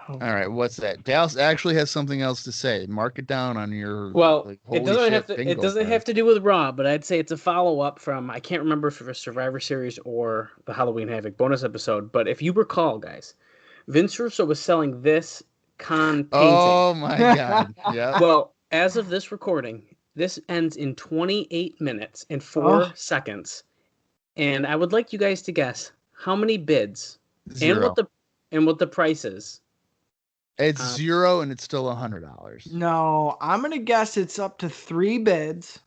All right, what's that? Dallas actually has something else to say. Mark it down on your. Well, like, it holy doesn't shit have to. It bingo doesn't card. have to do with Raw, but I'd say it's a follow up from, I can't remember if it was Survivor Series or the Halloween Havoc bonus episode. But if you recall, guys, Vince Russo was selling this con painting. Oh my god! Yeah. Well, as of this recording, this ends in 28 minutes and 4 seconds, and I would like you guys to guess how many bids Zero. and what the price is. It's zero, and it's still $100. No, I'm going to guess it's up to 3 bids.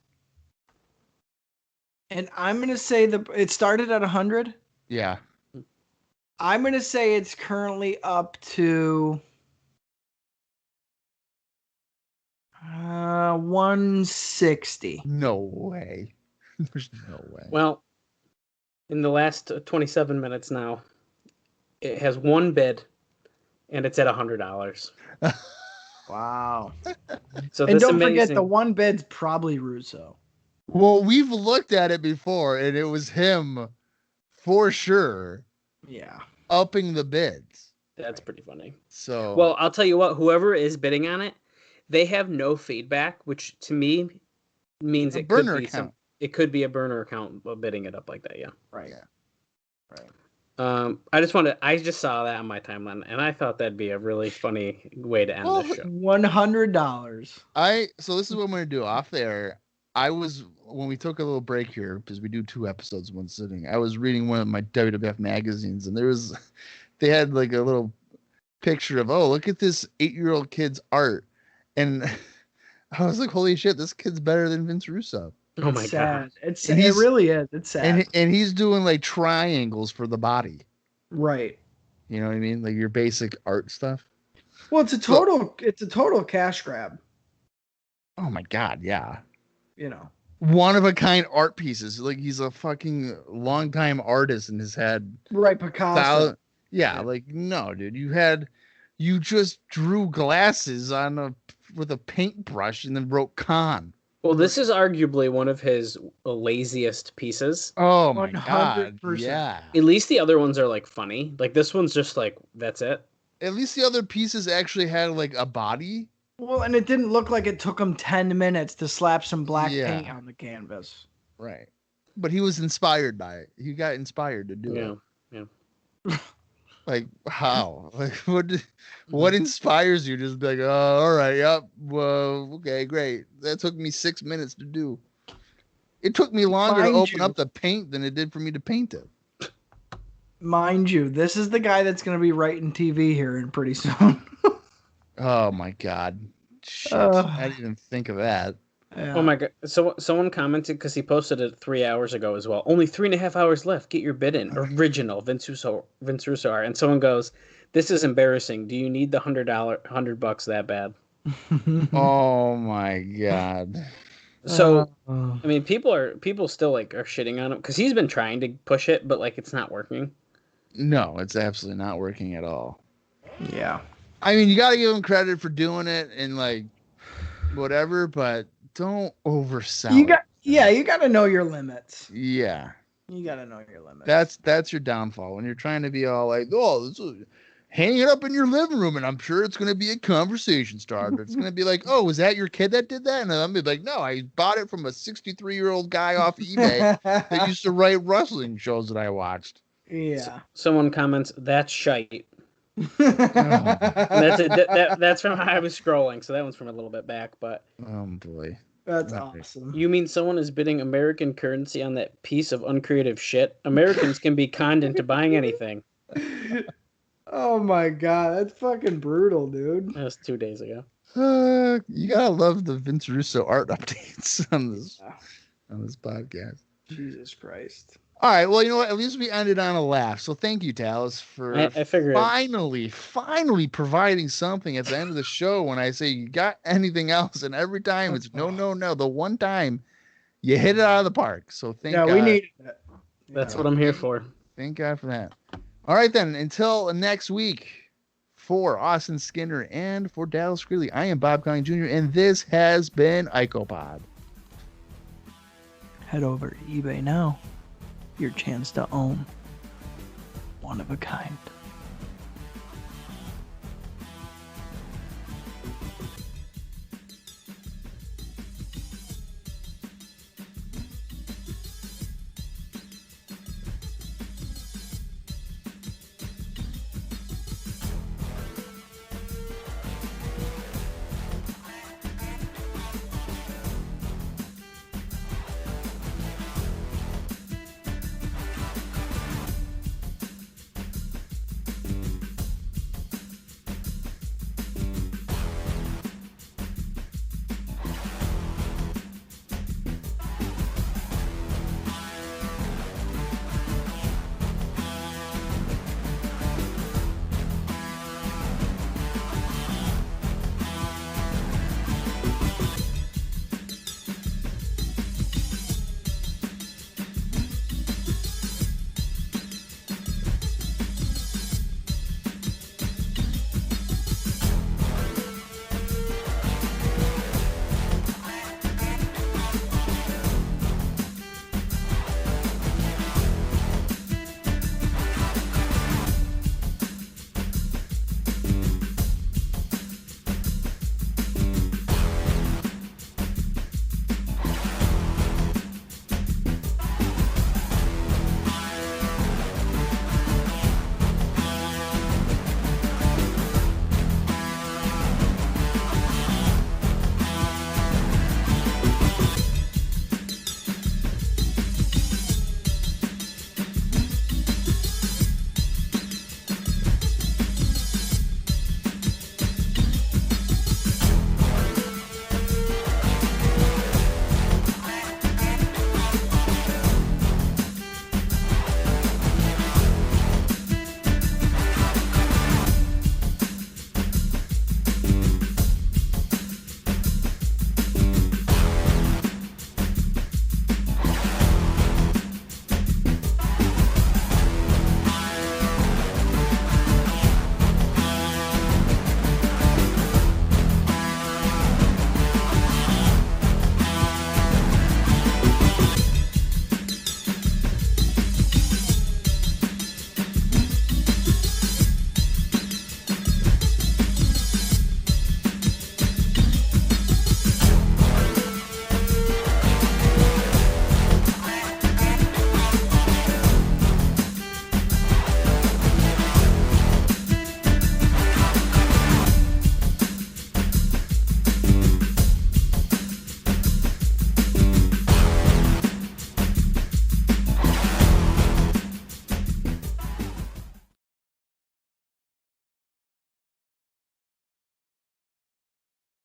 And I'm going to say it started at 100. Yeah. I'm going to say it's currently up to 160. No way. There's no way. Well, in the last 27 minutes now, it has one bid, and it's at $100. Wow. So And this don't amazing, forget the one bid's probably Russo. Well, we've looked at it before, and it was him for sure Yeah. upping the bids. That's pretty funny. So Well, I'll tell you what, whoever is bidding on it, they have no feedback, which to me means A it burner could be account. it could be a burner account bidding it up like that, yeah. Right. Yeah. Right. I just saw that on my timeline, and I thought that'd be a really funny way to end Well, this show. $100. so this is what I'm gonna do off there. When we took a little break here, because we do 2 episodes in one sitting, I was reading one of my WWF magazines, and they had like a little picture of, oh, look at this 8-year-old kid's art. And I was like, holy shit, this kid's better than Vince Russo. Oh my god. It's And it he's- really is. It's sad. And he's doing like triangles for the body. Right. You know what I mean? Like your basic art stuff. Well, it's a total cash grab, Oh my god, yeah. you know. One of a kind art pieces. Like he's a fucking longtime artist in his head. Right, Picasso. Yeah, like no, dude. You just drew glasses with a paintbrush and then wrote con. Well, this is arguably one of his laziest pieces. Oh my god. 100%. Yeah. At least the other ones are like funny. Like this one's just like, that's it. At least the other pieces actually had like a body. Well, and it didn't look like it took him 10 minutes to slap some black Yeah. paint on the canvas. Right. But he was inspired by it. He got inspired to do it. Yeah. Like how? Like what inspires you? Just be like, oh, all right, yep, well, okay, great. That took me 6 minutes to do. It took me longer to Mind open you- up the paint than it did for me to paint it. Mind you, this is the guy that's going to be writing TV here in pretty soon. Oh my god, shit! Ugh. I didn't even think of that. Yeah. Oh my god! So someone commented because he posted it 3 hours ago as well. Only 3.5 hours left. Get your bid in. Original Vince Russo art. And someone goes, "This is embarrassing. Do you need the $100 that bad?" Oh my god. So I mean, people still like are shitting on him because he's been trying to push it, but like it's not working. No, it's absolutely not working at all. Yeah. I mean, you got to give him credit for doing it, and like, whatever, but don't oversell You it. got you got to know your limits. Yeah. You got to know your limits. That's your downfall when you're trying to be all like, oh, hang it up in your living room, and I'm sure it's going to be a conversation starter. It's going to be like, oh, was that your kid that did that? And I'm gonna be like, no, I bought it from a 63-year-old guy off eBay that used to write wrestling shows that I watched. Yeah. Someone comments, "That's shite." Oh. That's from how I was scrolling, so that one's from a little bit back. But Oh boy, That's Right. awesome. you mean someone is bidding American currency on that piece of uncreative shit? Americans can be conned into buying anything. Oh my god, that's fucking brutal, dude. That was 2 days ago. You gotta love the Vince Russo art updates on this podcast. Jesus Christ. All right, well, you know what? At least we ended on a laugh. So thank you, Talis, for I figured finally providing something at the end of the show when I say you got anything else, and every time it's no. The one time you hit it out of the park. So thank God. we needed it. that's what I'm here for. Thank God for that. All right, then. Until next week, for Austin Skinner and for Dallas Gridley, I am Bob Conley Jr., and this has been IcoPod. Head over to eBay now. Your chance to own one of a kind.